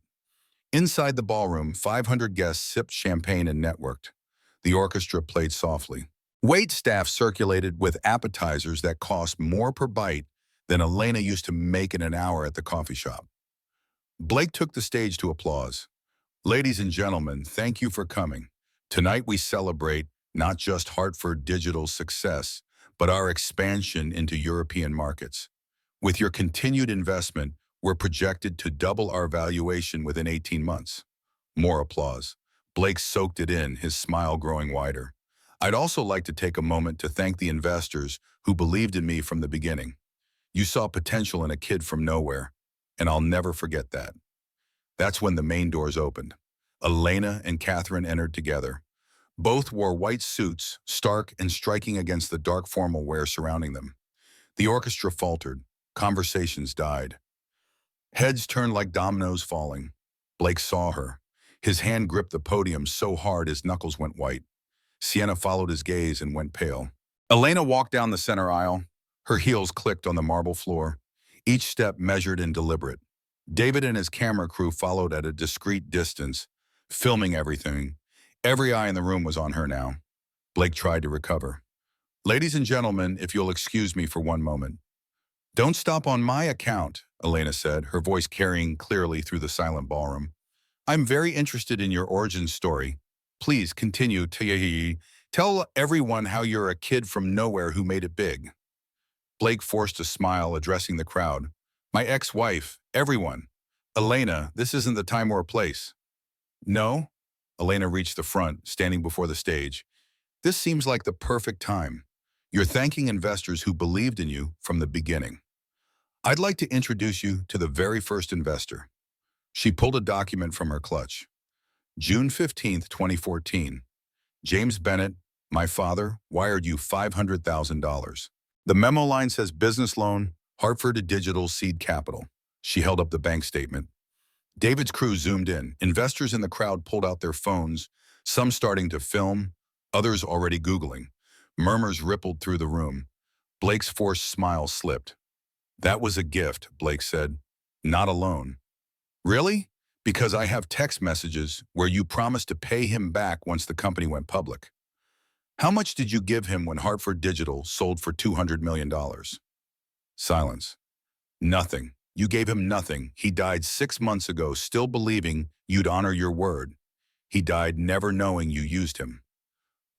Inside the ballroom, 500 guests sipped champagne and networked. The orchestra played softly. Wait staff circulated with appetizers that cost more per bite than Elena used to make in an hour at the coffee shop. Blake took the stage to applause. Ladies and gentlemen, thank you for coming. Tonight we celebrate not just Hartford Digital's success, but our expansion into European markets. With your continued investment, we're projected to double our valuation within 18 months. More applause. Blake soaked it in, his smile growing wider. I'd also like to take a moment to thank the investors who believed in me from the beginning. You saw potential in a kid from nowhere, and I'll never forget that. That's when the main doors opened. Elena and Catherine entered together. Both wore white suits, stark and striking against the dark formal wear surrounding them. The orchestra faltered. Conversations died. Heads turned like dominoes falling. Blake saw her. His hand gripped the podium so hard his knuckles went white. Sienna followed his gaze and went pale. Elena walked down the center aisle. Her heels clicked on the marble floor, each step measured and deliberate. David and his camera crew followed at a discreet distance, filming everything. Every eye in the room was on her now. Blake tried to recover. Ladies and gentlemen, if you'll excuse me for one moment. Don't stop on my account, Elena said, her voice carrying clearly through the silent ballroom. I'm very interested in your origin story. Please continue to tell everyone how you're a kid from nowhere who made it big. Blake forced a smile, addressing the crowd. My ex-wife, everyone. Elena, this isn't the time or place. No? Elena reached the front, standing before the stage. This seems like the perfect time. You're thanking investors who believed in you from the beginning. I'd like to introduce you to the very first investor. She pulled a document from her clutch. June 15th, 2014. James Bennett, my father, wired you $500,000. The memo line says business loan, Hartford Digital Seed Capital. She held up the bank statement. David's crew zoomed in. Investors in the crowd pulled out their phones, some starting to film, others already Googling. Murmurs rippled through the room. Blake's forced smile slipped. That was a gift, Blake said. Not a loan. Really? Because I have text messages where you promised to pay him back once the company went public. How much did you give him when Hartford Digital sold for $200 million? Silence. Nothing. You gave him nothing. He died 6 months ago, still believing you'd honor your word. He died never knowing you used him.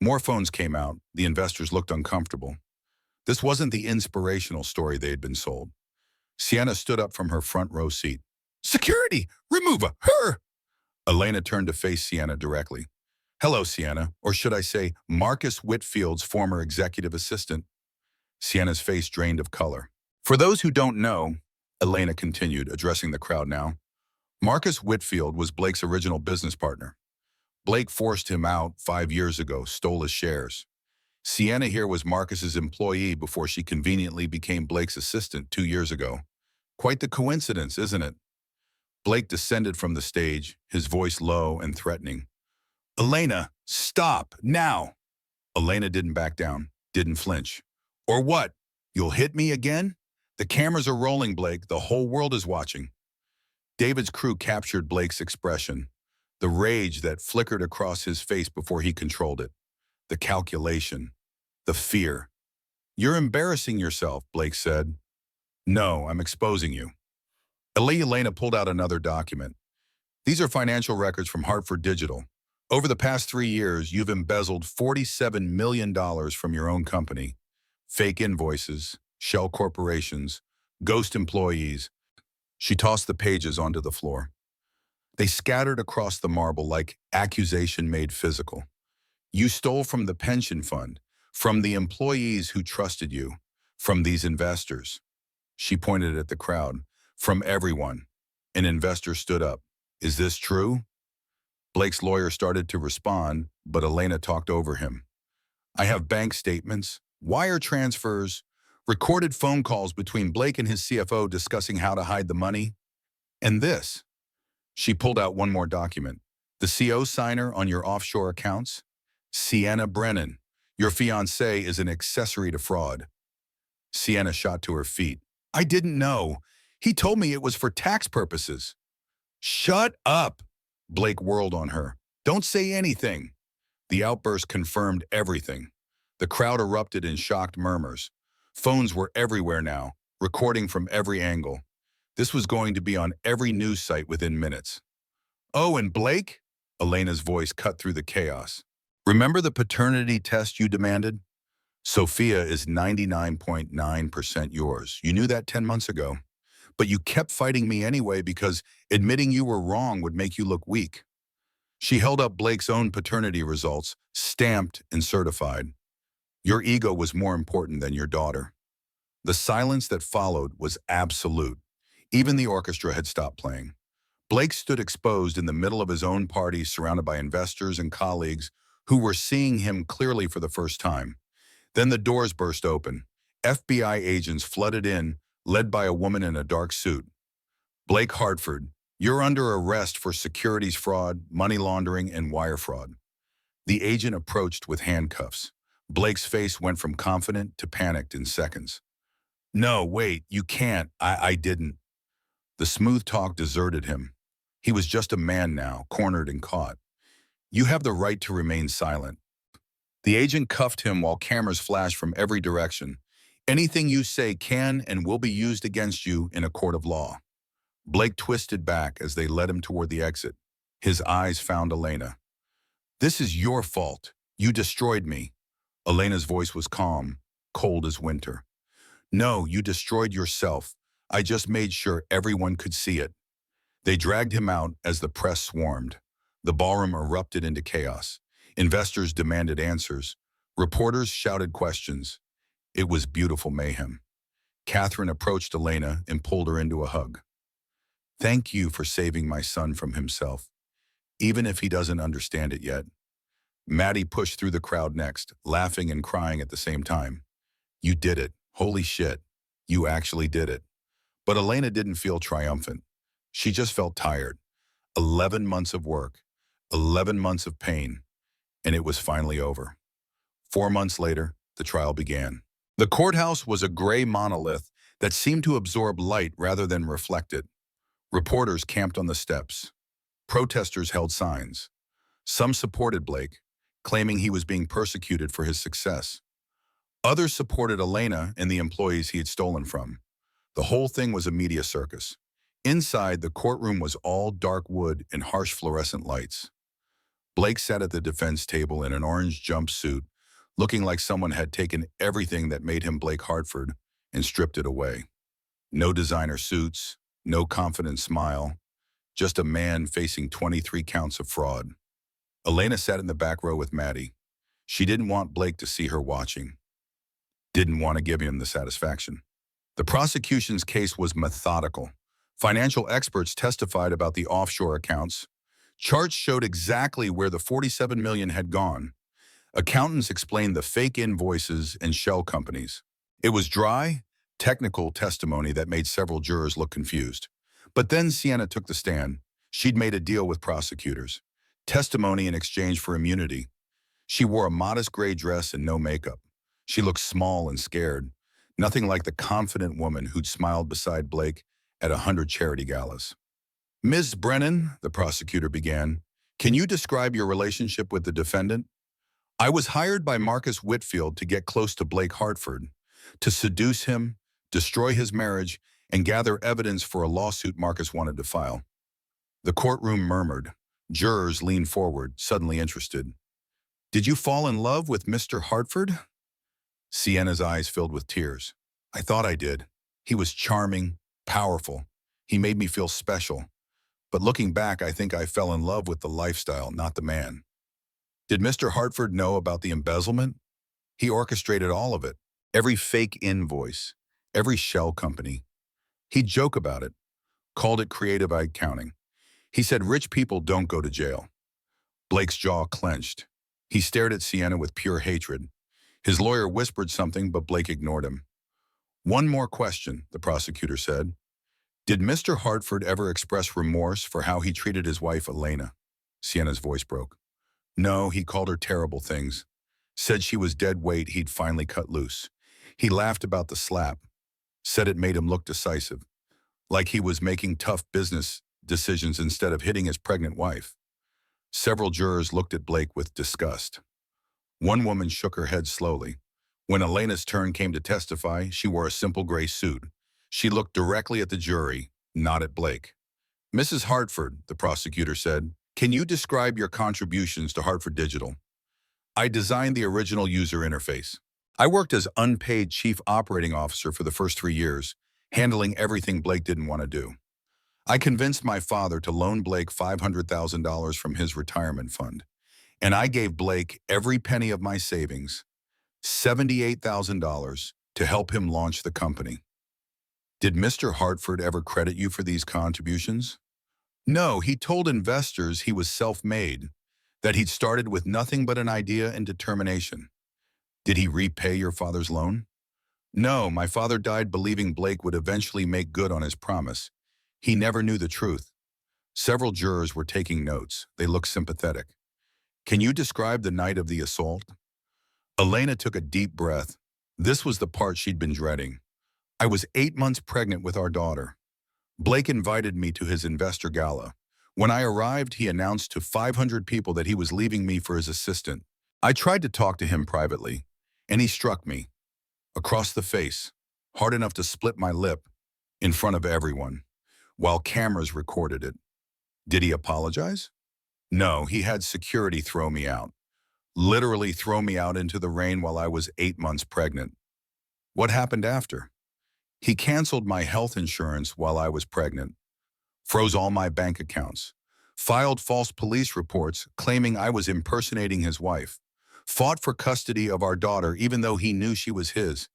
More phones came out. The investors looked uncomfortable. This wasn't the inspirational story they had been sold. Sienna stood up from her front row seat. Security! Remove her! Elena turned to face Sienna directly. Hello, Sienna, or should I say Marcus Whitfield's former executive assistant. Sienna's face drained of color. For those who don't know, Elena continued, addressing the crowd now, Marcus Whitfield was Blake's original business partner. Blake forced him out 5 years ago, stole his shares. Sienna here was Marcus's employee before she conveniently became Blake's assistant 2 years ago. Quite the coincidence, isn't it? Blake descended from the stage, his voice low and threatening. Elena, stop, now! Elena didn't back down, didn't flinch. Or what? You'll hit me again? The cameras are rolling, Blake. The whole world is watching. David's crew captured Blake's expression, the rage that flickered across his face before he controlled it, the calculation, the fear. You're embarrassing yourself, Blake said. No, I'm exposing you. Elena pulled out another document. These are financial records from Hartford Digital. Over the past 3 years, you've embezzled $47 million from your own company. Fake invoices, shell corporations, ghost employees. She tossed the pages onto the floor. They scattered across the marble like accusation made physical. You stole from the pension fund, from the employees who trusted you, from these investors. She pointed at the crowd. From everyone. An investor stood up. Is this true? Blake's lawyer started to respond, but Elena talked over him. I have bank statements, wire transfers, recorded phone calls between Blake and his CFO discussing how to hide the money. And this. She pulled out one more document. The CO signer on your offshore accounts? Sienna Brennan. Your fiancé is an accessory to fraud. Sienna shot to her feet. I didn't know. He told me it was for tax purposes. Shut up! Blake whirled on her. Don't say anything. The outburst confirmed everything. The crowd erupted in shocked murmurs. Phones were everywhere now, recording from every angle. This was going to be on every news site within minutes. Oh, and Blake? Elena's voice cut through the chaos. Remember the paternity test you demanded? Sophia is 99.9% yours. You knew that 10 months ago. But you kept fighting me anyway because admitting you were wrong would make you look weak. She held up Blake's own paternity results, stamped and certified. Your ego was more important than your daughter. The silence that followed was absolute. Even the orchestra had stopped playing. Blake stood exposed in the middle of his own party, surrounded by investors and colleagues who were seeing him clearly for the first time. Then the doors burst open. FBI agents flooded in, led by a woman in a dark suit. Blake Hartford, you're under arrest for securities fraud, money laundering, and wire fraud. The agent approached with handcuffs. Blake's face went from confident to panicked in seconds. No, wait, you can't. I didn't. The smooth talk deserted him. He was just a man now, cornered and caught. You have the right to remain silent. The agent cuffed him while cameras flashed from every direction. Anything you say can and will be used against you in a court of law. Blake twisted back as they led him toward the exit. His eyes found Elena. This is your fault. You destroyed me. Elena's voice was calm, cold as winter. No, you destroyed yourself. I just made sure everyone could see it. They dragged him out as the press swarmed. The ballroom erupted into chaos. Investors demanded answers. Reporters shouted questions. It was beautiful mayhem. Catherine approached Elena and pulled her into a hug. Thank you for saving my son from himself, even if he doesn't understand it yet. Maddie pushed through the crowd next, laughing and crying at the same time. You did it. Holy shit. You actually did it. But Elena didn't feel triumphant. She just felt tired. 11 months of work, 11 months of pain, and it was finally over. 4 months later, the trial began. The courthouse was a gray monolith that seemed to absorb light rather than reflect it. Reporters camped on the steps. Protesters held signs. Some supported Blake, claiming he was being persecuted for his success. Others supported Elena and the employees he had stolen from. The whole thing was a media circus. Inside, the courtroom was all dark wood and harsh fluorescent lights. Blake sat at the defense table in an orange jumpsuit, looking like someone had taken everything that made him Blake Hartford and stripped it away. No designer suits, no confident smile, just a man facing 23 counts of fraud. Elena sat in the back row with Maddie. She didn't want Blake to see her watching. Didn't want to give him the satisfaction. The prosecution's case was methodical. Financial experts testified about the offshore accounts. Charts showed exactly where the 47 million had gone. Accountants explained the fake invoices and shell companies. It was dry, technical testimony that made several jurors look confused. But then Sienna took the stand. She'd made a deal with prosecutors. Testimony in exchange for immunity. She wore a modest gray dress and no makeup. She looked small and scared, nothing like the confident woman who'd smiled beside Blake at 100 charity galas. "Ms. Brennan," the prosecutor began, "can you describe your relationship with the defendant?" "I was hired by Marcus Whitfield to get close to Blake Hartford, to seduce him, destroy his marriage, and gather evidence for a lawsuit Marcus wanted to file." The courtroom murmured. Jurors leaned forward, suddenly interested. "Did you fall in love with Mr. Hartford?" Sienna's eyes filled with tears. "I thought I did. He was charming, powerful. He made me feel special. But looking back, I think I fell in love with the lifestyle, not the man." "Did Mr. Hartford know about the embezzlement?" "He orchestrated all of it. Every fake invoice, every shell company. He'd joke about it, called it creative accounting. He said rich people don't go to jail." Blake's jaw clenched. He stared at Sienna with pure hatred. His lawyer whispered something, but Blake ignored him. "One more question," the prosecutor said. "Did Mr. Hartford ever express remorse for how he treated his wife, Elena?" Sienna's voice broke. "No, he called her terrible things. Said she was dead weight he'd finally cut loose. He laughed about the slap. Said it made him look decisive. Like he was making tough business decisions instead of hitting his pregnant wife." Several jurors looked at Blake with disgust. One woman shook her head slowly. When Elena's turn came to testify, she wore a simple gray suit. She looked directly at the jury, not at Blake. "Mrs. Hartford," the prosecutor said, "can you describe your contributions to Hartford Digital?" "I designed the original user interface. I worked as unpaid chief operating officer for the first 3 years, handling everything Blake didn't want to do. I convinced my father to loan Blake $500,000 from his retirement fund, and I gave Blake every penny of my savings, $78,000, to help him launch the company." "Did Mr. Hartford ever credit you for these contributions?" "No, he told investors he was self-made, that he'd started with nothing but an idea and determination." "Did he repay your father's loan?" "No, my father died believing Blake would eventually make good on his promise. He never knew the truth." Several jurors were taking notes. They looked sympathetic. "Can you describe the night of the assault?" Elena took a deep breath. This was the part she'd been dreading. "I was 8 months pregnant with our daughter. Blake invited me to his investor gala. When I arrived, he announced to 500 people that he was leaving me for his assistant. I tried to talk to him privately, and he struck me, across the face, hard enough to split my lip, in front of everyone, while cameras recorded it." "Did he apologize?" "No, he had security throw me out. Literally throw me out into the rain while I was 8 months pregnant." "What happened after?" "He canceled my health insurance while I was pregnant, froze all my bank accounts, filed false police reports claiming I was impersonating his wife, fought for custody of our daughter even though he knew she was his.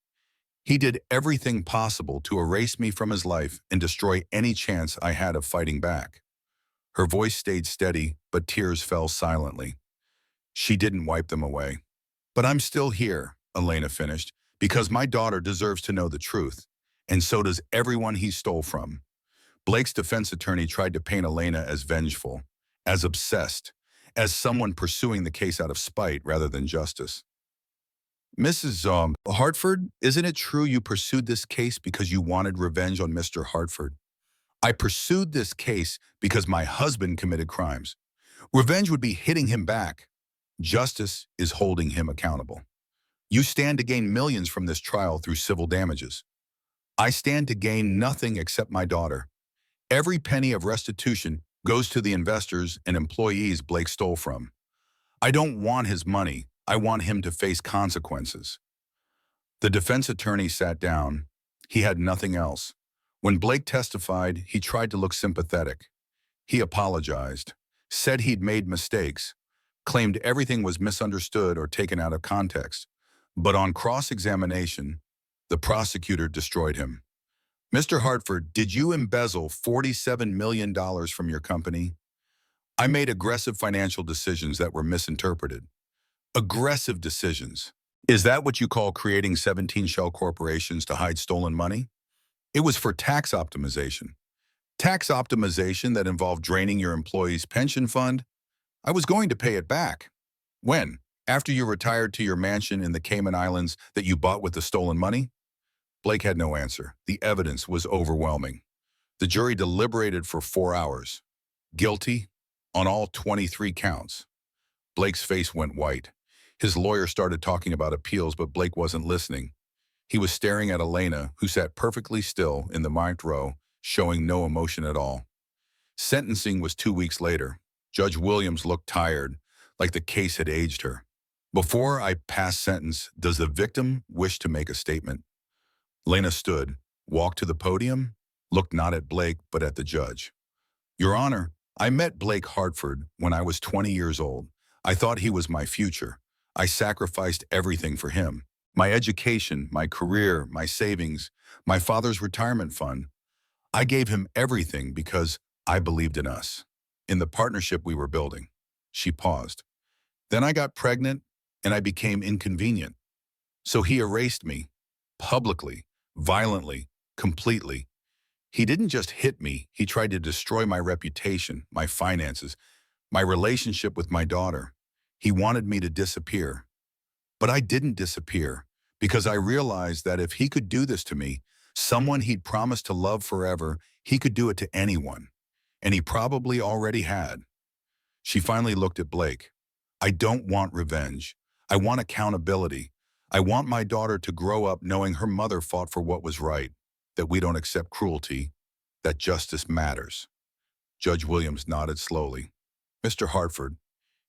He did everything possible to erase me from his life and destroy any chance I had of fighting back." Her voice stayed steady, but tears fell silently. She didn't wipe them away. "But I'm still here," Elena finished, "because my daughter deserves to know the truth, and so does everyone he stole from." Blake's defense attorney tried to paint Elena as vengeful, as obsessed, as someone pursuing the case out of spite rather than justice. "Mrs. Hartford, isn't it true you pursued this case because you wanted revenge on Mr. Hartford?" "I pursued this case because my husband committed crimes. Revenge would be hitting him back. Justice is holding him accountable. You stand to gain millions from this trial through civil damages. I stand to gain nothing except my daughter. Every penny of restitution goes to the investors and employees Blake stole from. I don't want his money. I want him to face consequences." The defense attorney sat down. He had nothing else. When Blake testified, he tried to look sympathetic. He apologized, said he'd made mistakes, claimed everything was misunderstood or taken out of context. But on cross-examination, the prosecutor destroyed him. Mr. Hartford, did you embezzle $47 million from your company? I made aggressive financial decisions that were misinterpreted. Aggressive decisions. Is that what you call creating 17 shell corporations to hide stolen money? It was for tax optimization. Tax optimization that involved draining your employees' pension fund. I was going to pay it back. When? After you retired to your mansion in the Cayman Islands that you bought with the stolen money? Blake had no answer. The evidence was overwhelming. The jury deliberated for 4 hours. Guilty on all 23 counts. Blake's face went white. His lawyer started talking about appeals, but Blake wasn't listening. He was staring at Elena, who sat perfectly still in the marked row, showing no emotion at all. Sentencing was 2 weeks later. Judge Williams looked tired, like the case had aged her. Before I pass sentence, does the victim wish to make a statement? Elena stood, walked to the podium, looked not at Blake, but at the judge. Your Honor, I met Blake Hartford when I was 20 years old. I thought he was my future. I sacrificed everything for him. My education, my career, my savings, my father's retirement fund. I gave him everything because I believed in us, in the partnership we were building. She paused. Then I got pregnant and I became inconvenient. So he erased me, publicly, violently, completely. He didn't just hit me, he tried to destroy my reputation, my finances, my relationship with my daughter. He wanted me to disappear. But I didn't disappear because I realized that if he could do this to me, someone he'd promised to love forever, he could do it to anyone. And he probably already had. She finally looked at Blake. I don't want revenge. I want accountability. I want my daughter to grow up knowing her mother fought for what was right, that we don't accept cruelty, that justice matters. Judge Williams nodded slowly. Mr. Hartford,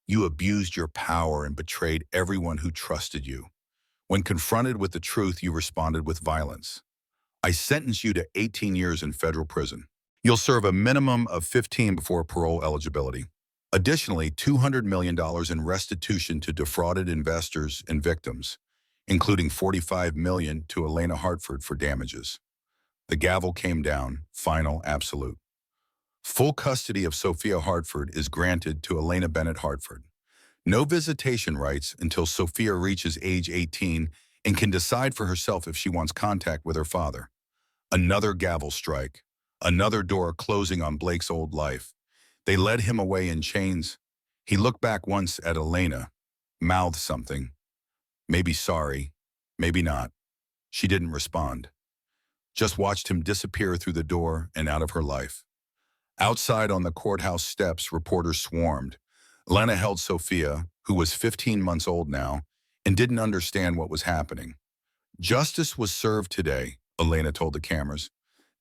you abused your power and betrayed everyone who trusted you. When confronted with the truth, you responded with violence. I sentence you to 18 years in federal prison. You'll serve a minimum of 15 before parole eligibility. Additionally, $200 million in restitution to defrauded investors and victims, including $45 million to Elena Hartford for damages. The gavel came down, final, absolute. Full custody of Sophia Hartford is granted to Elena Bennett Hartford. No visitation rights until Sophia reaches age 18 and can decide for herself if she wants contact with her father. Another gavel strike, another door closing on Blake's old life. They led him away in chains. He looked back once at Elena, mouthed something. Maybe sorry, maybe not. She didn't respond. Just watched him disappear through the door and out of her life. Outside on the courthouse steps, reporters swarmed. Elena held Sophia, who was 15 months old now, and didn't understand what was happening. Justice was served today, Elena told the cameras.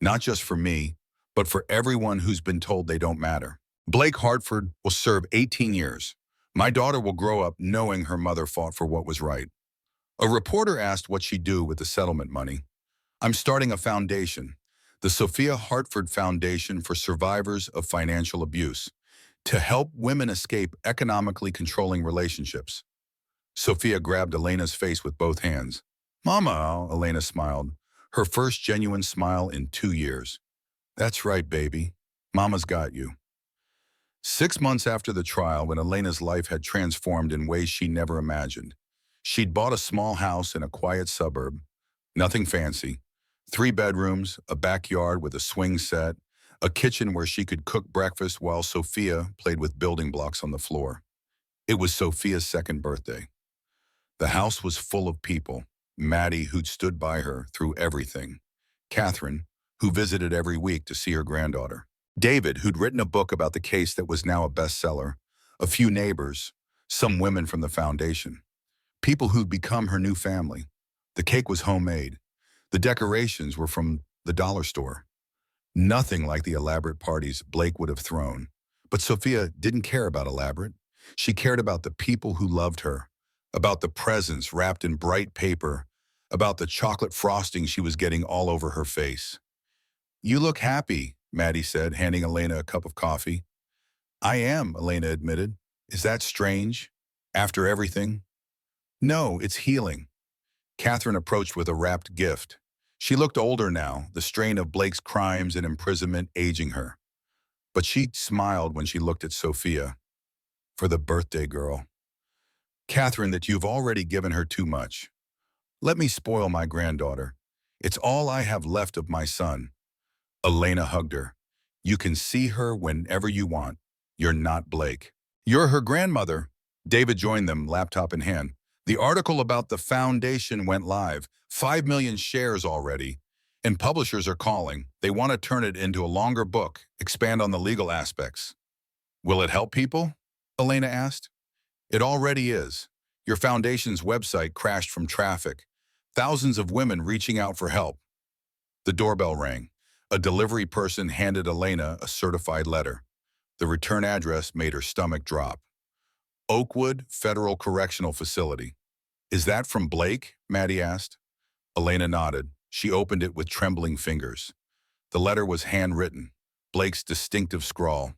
Not just for me, but for everyone who's been told they don't matter. Blake Hartford will serve 18 years. My daughter will grow up knowing her mother fought for what was right. A reporter asked what she'd do with the settlement money. I'm starting a foundation, the Sophia Hartford Foundation for Survivors of Financial Abuse, to help women escape economically controlling relationships. Sophia grabbed Elena's face with both hands. Mama, Elena smiled, her first genuine smile in 2 years. That's right, baby. Mama's got you. 6 months after the trial, when Elena's life had transformed in ways she never imagined, she'd bought a small house in a quiet suburb, nothing fancy, 3 bedrooms, a backyard with a swing set, a kitchen where she could cook breakfast while Sophia played with building blocks on the floor. It was Sophia's 2nd birthday. The house was full of people. Maddie, who'd stood by her through everything. Catherine, who visited every week to see her granddaughter. David, who'd written a book about the case that was now a bestseller. A few neighbors, some women from the foundation. People who'd become her new family. The cake was homemade. The decorations were from the dollar store. Nothing like the elaborate parties Blake would have thrown. But Sophia didn't care about elaborate. She cared about the people who loved her, about the presents wrapped in bright paper, about the chocolate frosting she was getting all over her face. You look happy, Maddie said, handing Elena a cup of coffee. I am, Elena admitted. Is that strange? After everything? No, it's healing. Catherine approached with a wrapped gift. She looked older now, the strain of Blake's crimes and imprisonment aging her. But she smiled when she looked at Sophia. For the birthday girl. Catherine, that you've already given her too much. Let me spoil my granddaughter. It's all I have left of my son. Elena hugged her. You can see her whenever you want. You're not Blake. You're her grandmother. David joined them, laptop in hand. The article about the foundation went live. 5 million shares already. And publishers are calling. They want to turn it into a longer book, expand on the legal aspects. Will it help people? Elena asked. It already is. Your foundation's website crashed from traffic. Thousands of women reaching out for help. The doorbell rang. A delivery person handed Elena a certified letter. The return address made her stomach drop. Oakwood Federal Correctional Facility. Is that from Blake? Maddie asked. Elena nodded. She opened it with trembling fingers. The letter was handwritten, Blake's distinctive scrawl.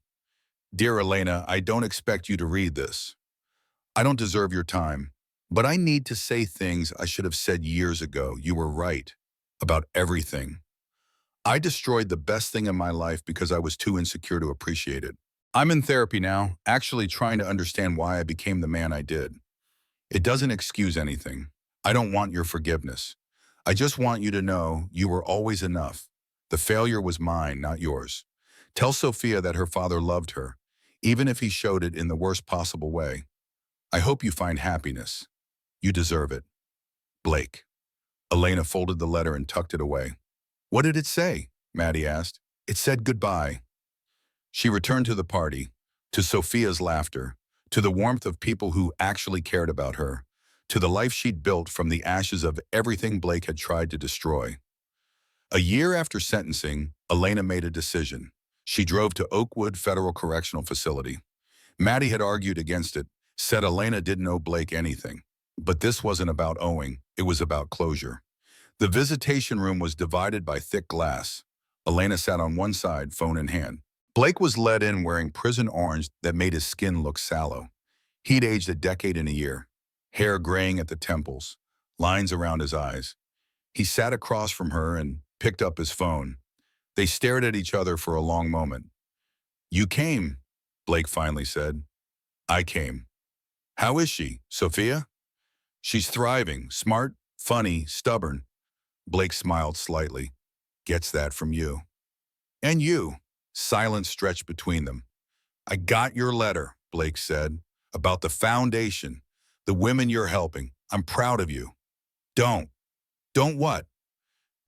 Dear Elena, I don't expect you to read this. I don't deserve your time, but I need to say things I should have said years ago. You were right about everything. I destroyed the best thing in my life because I was too insecure to appreciate it. I'm in therapy now, actually trying to understand why I became the man I did. It doesn't excuse anything. I don't want your forgiveness. I just want you to know you were always enough. The failure was mine, not yours. Tell Sophia that her father loved her, even if he showed it in the worst possible way. I hope you find happiness. You deserve it. Blake. Elena folded the letter and tucked it away. What did it say? Maddie asked. It said goodbye. She returned to the party, to Sophia's laughter, to the warmth of people who actually cared about her, to the life she'd built from the ashes of everything Blake had tried to destroy. A year after sentencing, Elena made a decision. She drove to Oakwood Federal Correctional Facility. Maddie had argued against it, said Elena didn't owe Blake anything. But this wasn't about owing, it was about closure. The visitation room was divided by thick glass. Elena sat on one side, phone in hand. Blake was led in wearing prison orange that made his skin look sallow. He'd aged a decade in a year, hair graying at the temples, lines around his eyes. He sat across from her and picked up his phone. They stared at each other for a long moment. You came, Blake finally said. I came. How is she, Sophia? She's thriving, smart, funny, stubborn. Blake smiled slightly. Gets that from you. And you. Silence stretched between them. I got your letter, Blake said, about the foundation, the women you're helping. I'm proud of you. Don't. Don't what?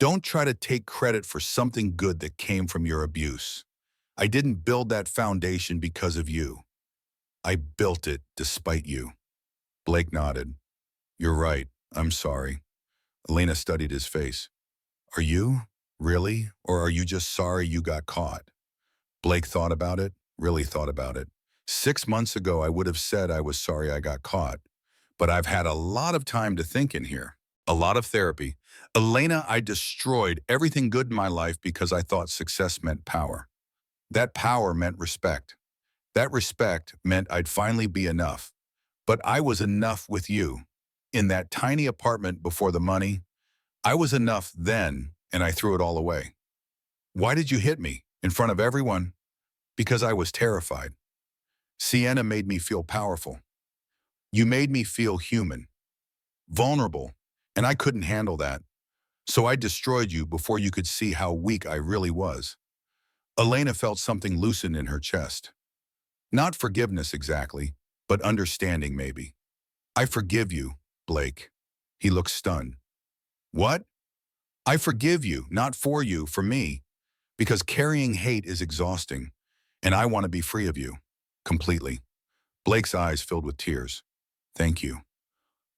Don't try to take credit for something good that came from your abuse. I didn't build that foundation because of you. I built it despite you. Blake nodded. You're right. I'm sorry. Elena studied his face. Are you? Really? Or are you just sorry you got caught? Blake thought about it, really thought about it. 6 months ago, I would have said I was sorry I got caught. But I've had a lot of time to think in here. A lot of therapy. Elena, I destroyed everything good in my life because I thought success meant power. That power meant respect. That respect meant I'd finally be enough. But I was enough with you. In that tiny apartment before the money, I was enough then, and I threw it all away. Why did you hit me? In front of everyone? Because I was terrified. Sienna made me feel powerful. You made me feel human, vulnerable, and I couldn't handle that. So I destroyed you before you could see how weak I really was. Elena felt something loosen in her chest. Not forgiveness exactly, but understanding maybe. I forgive you, Blake. He looked stunned. What? I forgive you, not for you, for me. Because carrying hate is exhausting, and I want to be free of you. Completely. Blake's eyes filled with tears. Thank you.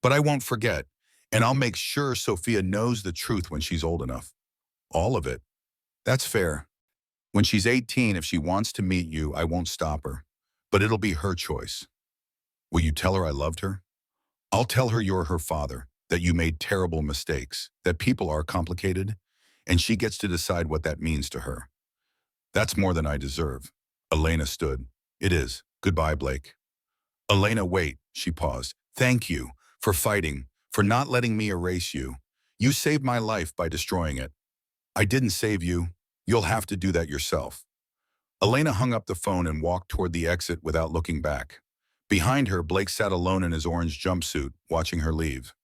But I won't forget, and I'll make sure Sophia knows the truth when she's old enough. All of it. That's fair. When she's 18, if she wants to meet you, I won't stop her. But it'll be her choice. Will you tell her I loved her? I'll tell her you're her father, that you made terrible mistakes, that people are complicated, and she gets to decide what that means to her. That's more than I deserve. Elena stood. It is. Goodbye, Blake. Elena, wait, she paused. Thank you for fighting, for not letting me erase you. You saved my life by destroying it. I didn't save you. You'll have to do that yourself. Elena hung up the phone and walked toward the exit without looking back. Behind her, Blake sat alone in his orange jumpsuit, watching her leave.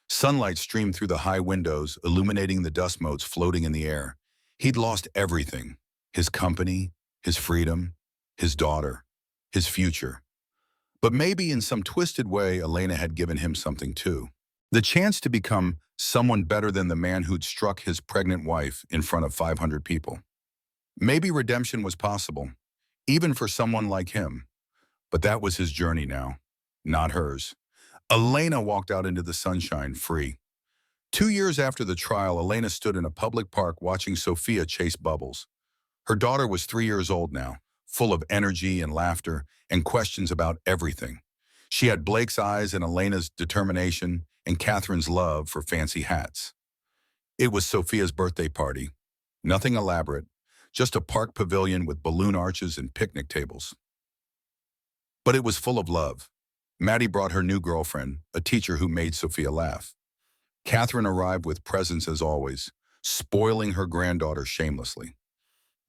Sunlight streamed through the high windows, illuminating the dust motes floating in the air. He'd lost everything: his company, his freedom, his daughter, his future. But maybe in some twisted way, Elena had given him something too. The chance to become someone better than the man who'd struck his pregnant wife in front of 500 people. Maybe redemption was possible, even for someone like him. But that was his journey now, not hers. Elena walked out into the sunshine, free. 2 years after the trial, Elena stood in a public park watching Sophia chase bubbles. Her daughter was 3 years old now, full of energy and laughter and questions about everything. She had Blake's eyes and Elena's determination and Catherine's love for fancy hats. It was Sophia's birthday party. Nothing elaborate, just a park pavilion with balloon arches and picnic tables. But it was full of love. Maddie brought her new girlfriend, a teacher who made Sophia laugh. Catherine arrived with presents as always, spoiling her granddaughter shamelessly.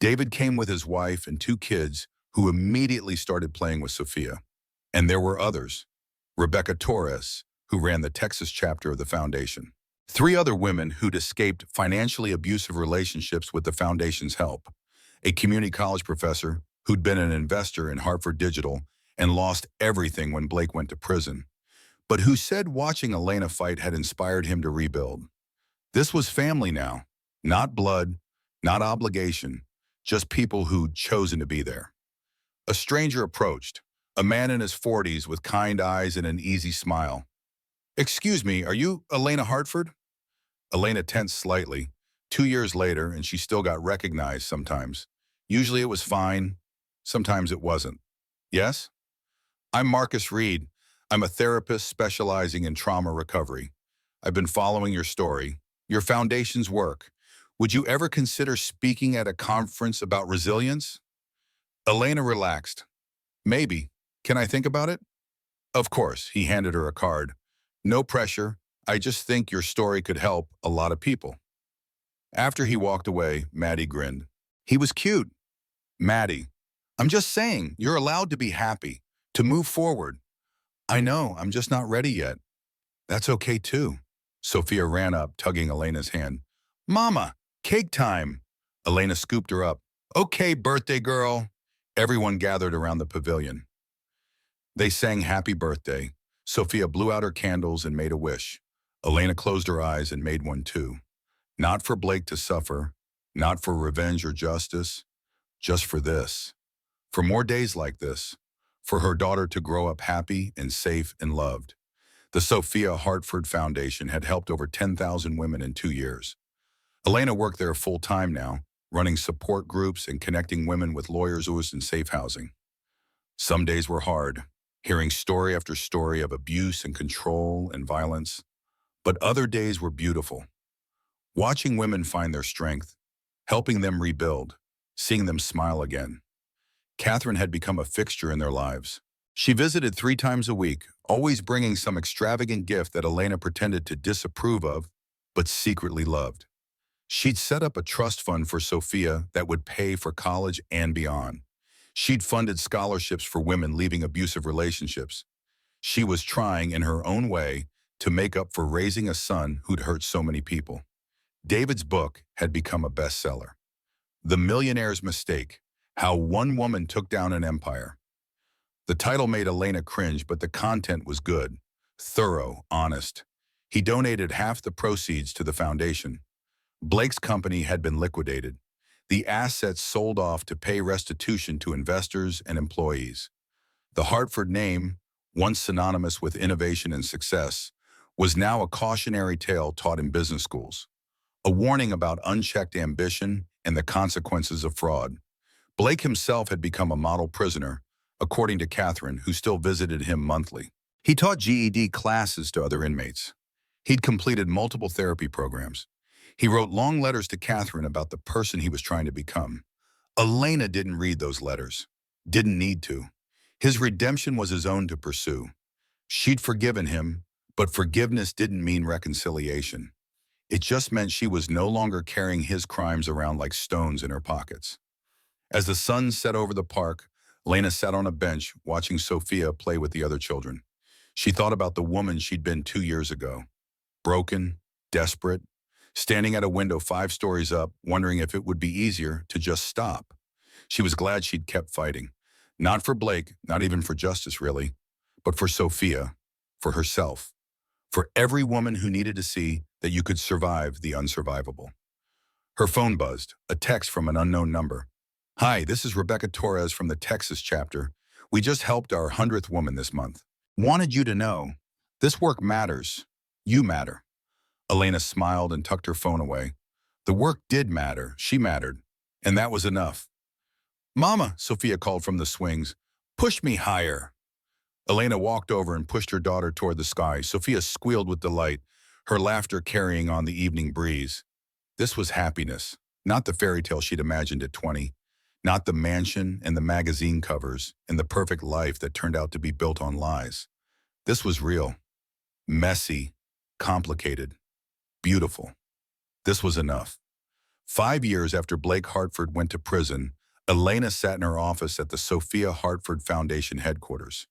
David came with his wife and 2 kids who immediately started playing with Sophia. And there were others. Rebecca Torres, who ran the Texas chapter of the foundation. 3 other women who'd escaped financially abusive relationships with the foundation's help. A community college professor who'd been an investor in Hartford Digital and lost everything when Blake went to prison, but who said watching Elena fight had inspired him to rebuild. This was family now, not blood, not obligation, just people who'd chosen to be there. A stranger approached, a man in his 40s with kind eyes and an easy smile. "Excuse me, are you Elena Hartford?" Elena tensed slightly. 2 years later, and she still got recognized sometimes. Usually it was fine, sometimes it wasn't. "Yes? I'm Marcus Reed. I'm a therapist specializing in trauma recovery. I've been following your story, your foundation's work. Would you ever consider speaking at a conference about resilience?" Elena relaxed. "Maybe. Can I think about it?" "Of course," he handed her a card. "No pressure. I just think your story could help a lot of people." After he walked away, Maddie grinned. He was cute. "Maddie, I'm just saying, you're allowed to be happy, to move forward." "I know, I'm just not ready yet." "That's okay too." Sophia ran up, tugging Elena's hand. "Mama, cake time." Elena scooped her up. "Okay, birthday girl." Everyone gathered around the pavilion. They sang happy birthday. Sophia blew out her candles and made a wish. Elena closed her eyes and made one too. Not for Blake to suffer, not for revenge or justice, just for this. For more days like this. For her daughter to grow up happy and safe and loved. The Sophia Hartford Foundation had helped over 10,000 women in 2 years. Elena worked there full-time now, running support groups and connecting women with lawyers who was in safe housing. Some days were hard, hearing story after story of abuse and control and violence. But other days were beautiful. Watching women find their strength, helping them rebuild, seeing them smile again. Catherine had become a fixture in their lives. She visited 3 times a week, always bringing some extravagant gift that Elena pretended to disapprove of, but secretly loved. She'd set up a trust fund for Sophia that would pay for college and beyond. She'd funded scholarships for women leaving abusive relationships. She was trying, in her own way, to make up for raising a son who'd hurt so many people. David's book had become a bestseller. The Millionaire's Mistake: How One Woman Took Down an Empire. The title made Elena cringe, but the content was good, thorough, honest. He donated half the proceeds to the foundation. Blake's company had been liquidated. The assets sold off to pay restitution to investors and employees. The Hartford name, once synonymous with innovation and success, was now a cautionary tale taught in business schools. A warning about unchecked ambition and the consequences of fraud. Blake himself had become a model prisoner, according to Catherine, who still visited him monthly. He taught GED classes to other inmates. He'd completed multiple therapy programs. He wrote long letters to Catherine about the person he was trying to become. Elena didn't read those letters. Didn't need to. His redemption was his own to pursue. She'd forgiven him, but forgiveness didn't mean reconciliation. It just meant she was no longer carrying his crimes around like stones in her pockets. As the sun set over the park, Elena sat on a bench watching Sophia play with the other children. She thought about the woman she'd been 2 years ago, broken, desperate, standing at a window 5 stories up, wondering if it would be easier to just stop. She was glad she'd kept fighting. Not for Blake, not even for justice, really, but for Sophia, for herself, for every woman who needed to see that you could survive the unsurvivable. Her phone buzzed, a text from an unknown number. "Hi, this is Rebecca Torres from the Texas chapter. We just helped our 100th woman this month. Wanted you to know, this work matters. You matter." Elena smiled and tucked her phone away. The work did matter. She mattered. And that was enough. "Mama," Sophia called from the swings. "Push me higher." Elena walked over and pushed her daughter toward the sky. Sophia squealed with delight, her laughter carrying on the evening breeze. This was happiness, not the fairy tale she'd imagined at 20, not the mansion and the magazine covers and the perfect life that turned out to be built on lies. This was real, messy, complicated, beautiful. This was enough. 5 years after Blake Hartford went to prison, Elena sat in her office at the Sophia Hartford Foundation headquarters.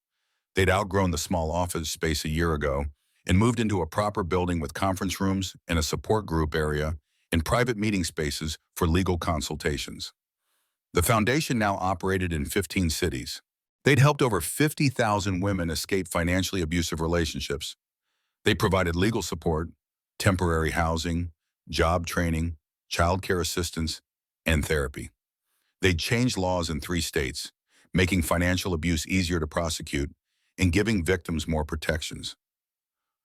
They'd outgrown the small office space a year ago and moved into a proper building with conference rooms and a support group area and private meeting spaces for legal consultations. The foundation now operated in 15 cities. They'd helped over 50,000 women escape financially abusive relationships. They provided legal support, temporary housing, job training, child care assistance, and therapy. They'd changed laws in 3 states, making financial abuse easier to prosecute and giving victims more protections.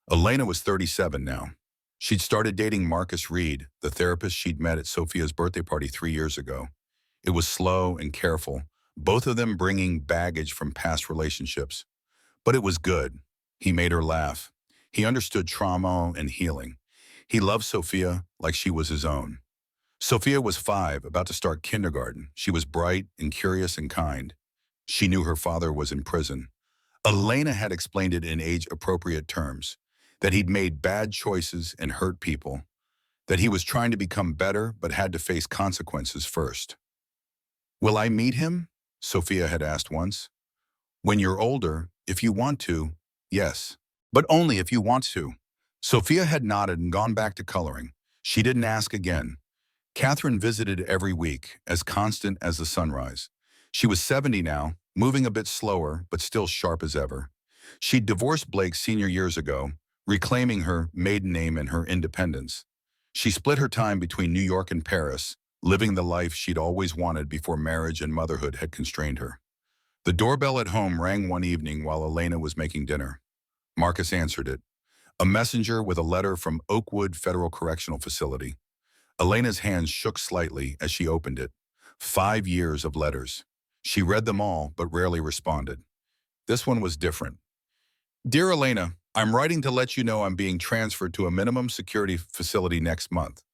Elena was 37 now. She'd started dating Marcus Reed, the therapist she'd met at Sophia's birthday party 3 years ago. It was slow and careful, both of them bringing baggage from past relationships. But it was good. He made her laugh. He understood trauma and healing. He loved Sophia like she was his own. Sophia was 5, about to start kindergarten. She was bright and curious and kind. She knew her father was in prison. Elena had explained it in age-appropriate terms, that he'd made bad choices and hurt people, that he was trying to become better but had to face consequences first. "Will I meet him?" Sophia had asked once. "When you're older, if you want to, yes. But only if you want to." Sophia had nodded and gone back to coloring. She didn't ask again. Catherine visited every week, as constant as the sunrise. She was 70 now, moving a bit slower, but still sharp as ever. She'd divorced Blake senior years ago, reclaiming her maiden name and her independence. She split her time between New York and Paris, living the life she'd always wanted before marriage and motherhood had constrained her. The doorbell at home rang one evening while Elena was making dinner. Marcus answered it. A messenger with a letter from Oakwood Federal Correctional Facility. Elena's hands shook slightly as she opened it. 5 years of letters. She read them all, but rarely responded. This one was different. "Dear Elena, I'm writing to let you know I'm being transferred to a minimum security facility next month.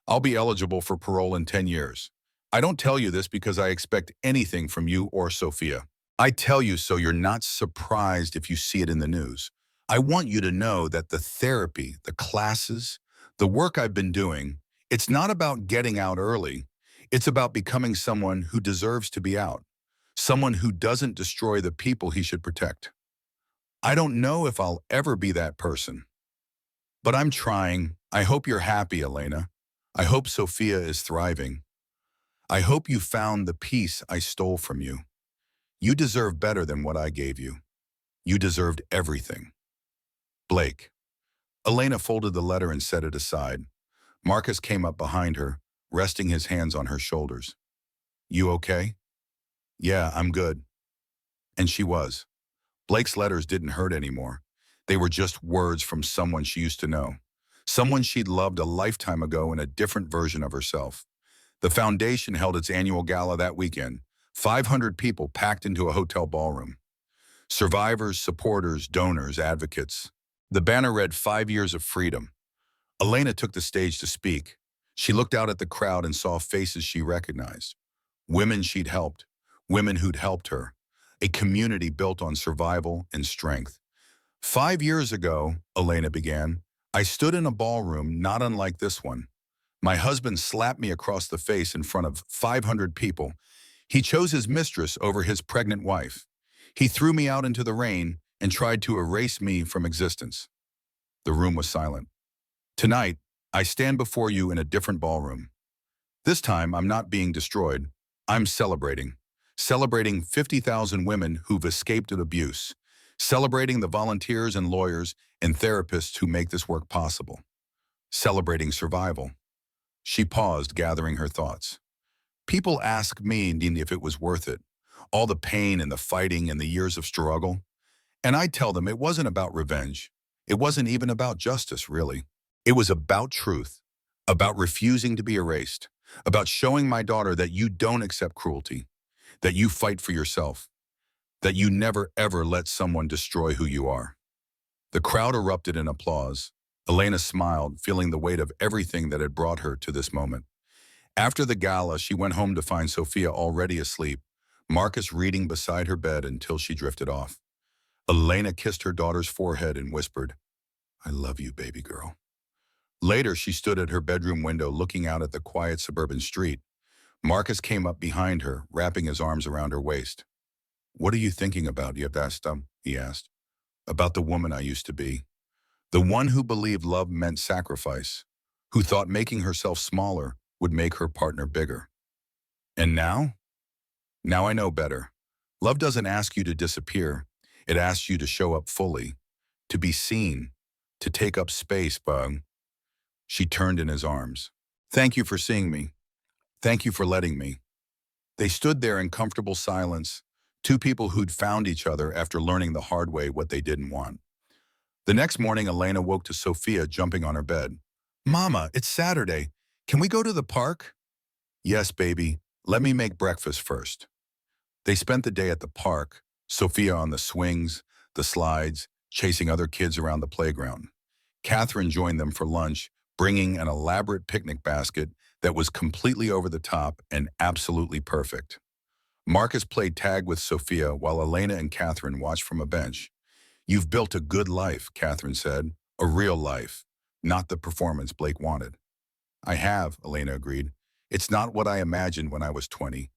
I'll be eligible for parole in 10 years. I don't tell you this because I expect anything from you or Sophia. I tell you so you're not surprised if you see it in the news. I want you to know that the therapy, the classes, the work I've been doing, it's not about getting out early. It's about becoming someone who deserves to be out. Someone who doesn't destroy the people he should protect. I don't know if I'll ever be that person. But I'm trying. I hope you're happy, Elena. I hope Sophia is thriving. I hope you found the peace I stole from you. You deserve better than what I gave you. You deserved everything. Blake." Elena folded the letter and set it aside. Marcus came up behind her, resting his hands on her shoulders. "You okay?" "Yeah, I'm good." And she was. Blake's letters didn't hurt anymore. They were just words from someone she used to know. Someone she'd loved a lifetime ago in a different version of herself. The foundation held its annual gala that weekend. 500 people packed into a hotel ballroom. Survivors, supporters, donors, advocates. The banner read 5 years of freedom. Elena took the stage to speak. She looked out at the crowd and saw faces she recognized. Women she'd helped. Women who'd helped her. A community built on survival and strength. 5 years ago, Elena began, I stood in a ballroom not unlike this one. My husband slapped me across the face in front of 500 people. He chose his mistress over his pregnant wife. He threw me out into the rain and tried to erase me from existence. The room was silent. Tonight, I stand before you in a different ballroom. This time, I'm not being destroyed. I'm celebrating. Celebrating 50,000 women who've escaped abuse. Celebrating the volunteers and lawyers and therapists who make this work possible. Celebrating survival. She paused, gathering her thoughts. People ask me if it was worth it. All the pain and the fighting and the years of struggle. And I tell them it wasn't about revenge. It wasn't even about justice, really. It was about truth, about refusing to be erased, about showing my daughter that you don't accept cruelty, that you fight for yourself, that you never ever let someone destroy who you are. The crowd erupted in applause. Elena smiled, feeling the weight of everything that had brought her to this moment. After the gala, she went home to find Sophia already asleep, Marcus reading beside her bed until she drifted off. Elena kissed her daughter's forehead and whispered, "I love you, baby girl." Later, she stood at her bedroom window looking out at the quiet suburban street. Marcus came up behind her, wrapping his arms around her waist. "What are you thinking about, Yevdastam?" he asked. "About the woman I used to be. The one who believed love meant sacrifice, who thought making herself smaller would make her partner bigger. And now? Now I know better. Love doesn't ask you to disappear. It asks you to show up fully, to be seen, to take up space, Bug." She turned in his arms. "Thank you for seeing me. Thank you for letting me." They stood there in comfortable silence, two people who'd found each other after learning the hard way what they didn't want. The next morning, Elena woke to Sophia jumping on her bed. "Mama, it's Saturday. Can we go to the park?" "Yes, baby. Let me make breakfast first." They spent the day at the park, Sophia on the swings, the slides, chasing other kids around the playground. Catherine joined them for lunch, bringing an elaborate picnic basket that was completely over the top and absolutely perfect. Marcus played tag with Sophia while Elena and Catherine watched from a bench. "You've built a good life," Catherine said. "A real life, not the performance Blake wanted." "I have," Elena agreed. "It's not what I imagined when I was 20,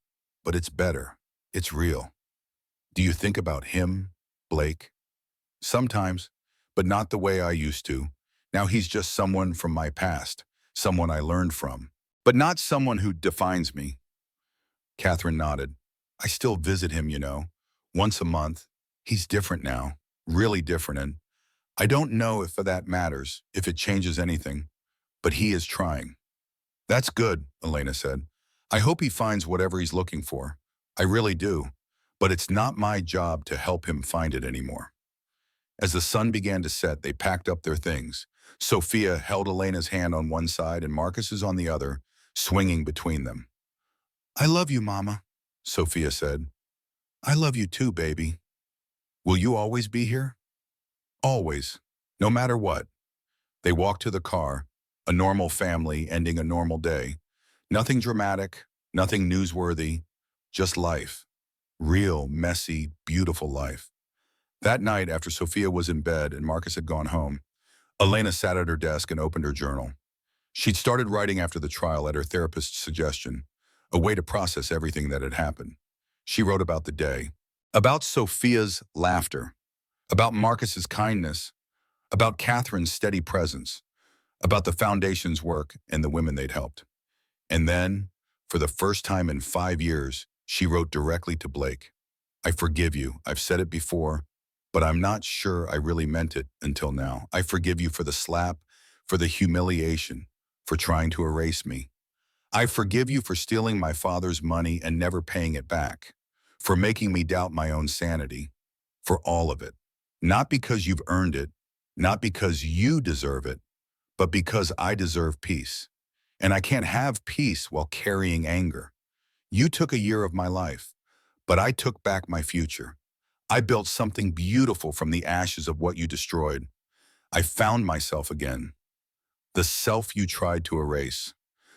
but it's better. It's real." "Do you think about him, Blake?" "Sometimes, but not the way I used to. Now he's just someone from my past, someone I learned from, but not someone who defines me." Catherine nodded. "I still visit him, once a month. He's different now, really different, and I don't know if that matters, if it changes anything, but he is trying." "That's good," Elena said. "I hope he finds whatever he's looking for. I really do, but it's not my job to help him find it anymore." As the sun began to set, they packed up their things. Sophia held Elena's hand on one side and Marcus's on the other, swinging between them. "I love you, Mama," Sophia said. "I love you too, baby." "Will you always be here?" "Always, no matter what." They walked to the car, a normal family ending a normal day. Nothing dramatic, nothing newsworthy, just life. Real, messy, beautiful life. That night, after Sophia was in bed and Marcus had gone home, Elena sat at her desk and opened her journal. She'd started writing after the trial at her therapist's suggestion, a way to process everything that had happened. She wrote about the day, about Sophia's laughter, about Marcus's kindness, about Catherine's steady presence, about the foundation's work and the women they'd helped. And then, for the first time in 5 years, she wrote directly to Blake. "I forgive you. I've said it before, but I'm not sure I really meant it until now. I forgive you for the slap, for the humiliation, for trying to erase me. I forgive you for stealing my father's money and never paying it back, for making me doubt my own sanity, for all of it. Not because you've earned it, not because you deserve it, but because I deserve peace. And I can't have peace while carrying anger. You took a year of my life, but I took back my future. I built something beautiful from the ashes of what you destroyed. I found myself again. The self you tried to erase.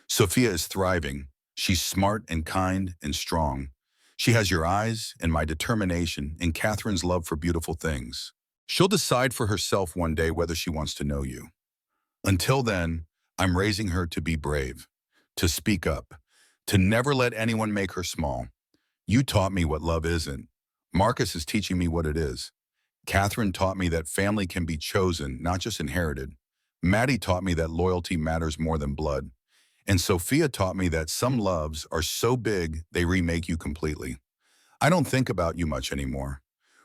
Sophia is thriving. She's smart and kind and strong. She has your eyes and my determination and Catherine's love for beautiful things. She'll decide for herself one day whether she wants to know you. Until then, I'm raising her to be brave, to speak up, to never let anyone make her small. You taught me what love isn't. Marcus is teaching me what it is. Catherine taught me that family can be chosen, not just inherited. Maddie taught me that loyalty matters more than blood. And Sophia taught me that some loves are so big they remake you completely. I don't think about you much anymore.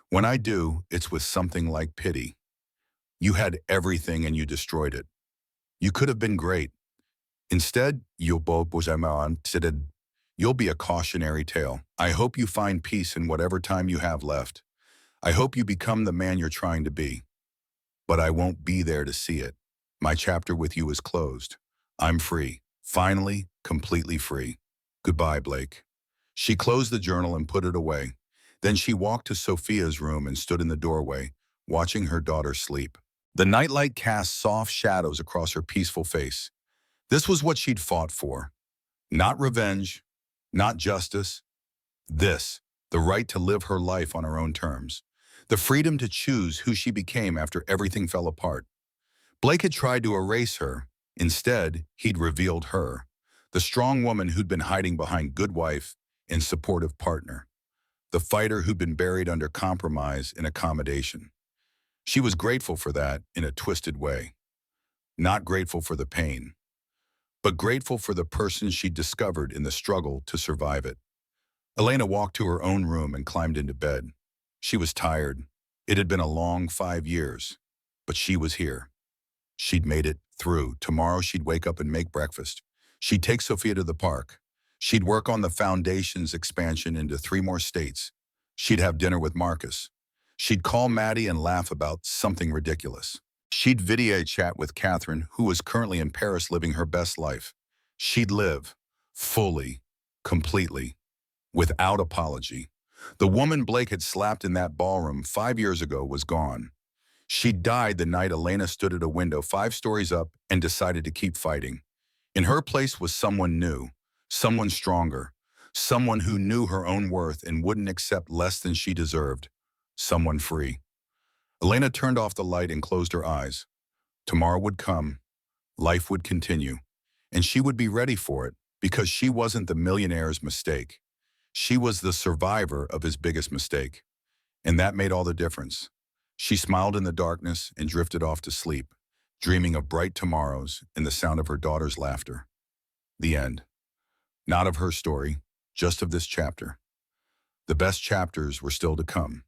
When I do, it's with something like pity. You had everything and you destroyed it. You could have been great. Instead, you'll be a cautionary tale. I hope you find peace in whatever time you have left. I hope you become the man you're trying to be. But I won't be there to see it. My chapter with you is closed. I'm free. Finally, completely free. Goodbye, Blake. She closed the journal and put it away. Then she walked to Sophia's room and stood in the doorway, watching her daughter sleep. The nightlight cast soft shadows across her peaceful face. This was what she'd fought for. Not revenge, not justice. This, the right to live her life on her own terms. The freedom to choose who she became after everything fell apart. Blake had tried to erase her. Instead, he'd revealed her. The strong woman who'd been hiding behind good wife and supportive partner. The fighter who'd been buried under compromise and accommodation. She was grateful for that in a twisted way. Not grateful for the pain, but grateful for the person she'd discovered in the struggle to survive it. Elena walked to her own room and climbed into bed. She was tired. It had been a long 5 years, but she was here. She'd made it through. Tomorrow she'd wake up and make breakfast. She'd take Sophia to the park. She'd work on the foundation's expansion into 3 more states. She'd have dinner with Marcus. She'd call Maddie and laugh about something ridiculous. She'd video chat with Catherine, who was currently in Paris living her best life. She'd live fully, completely, without apology. The woman Blake had slapped in that ballroom 5 years ago was gone. She died the night Elena stood at a window 5 stories up and decided to keep fighting. In her place was someone new, someone stronger, someone who knew her own worth and wouldn't accept less than she deserved, someone free. Elena turned off the light and closed her eyes. Tomorrow would come, life would continue, and she would be ready for it because she wasn't the millionaire's mistake. She was the survivor of his biggest mistake, and that made all the difference. She smiled in the darkness and drifted off to sleep, dreaming of bright tomorrows and the sound of her daughter's laughter. The end. Not of her story, just of this chapter. The best chapters were still to come.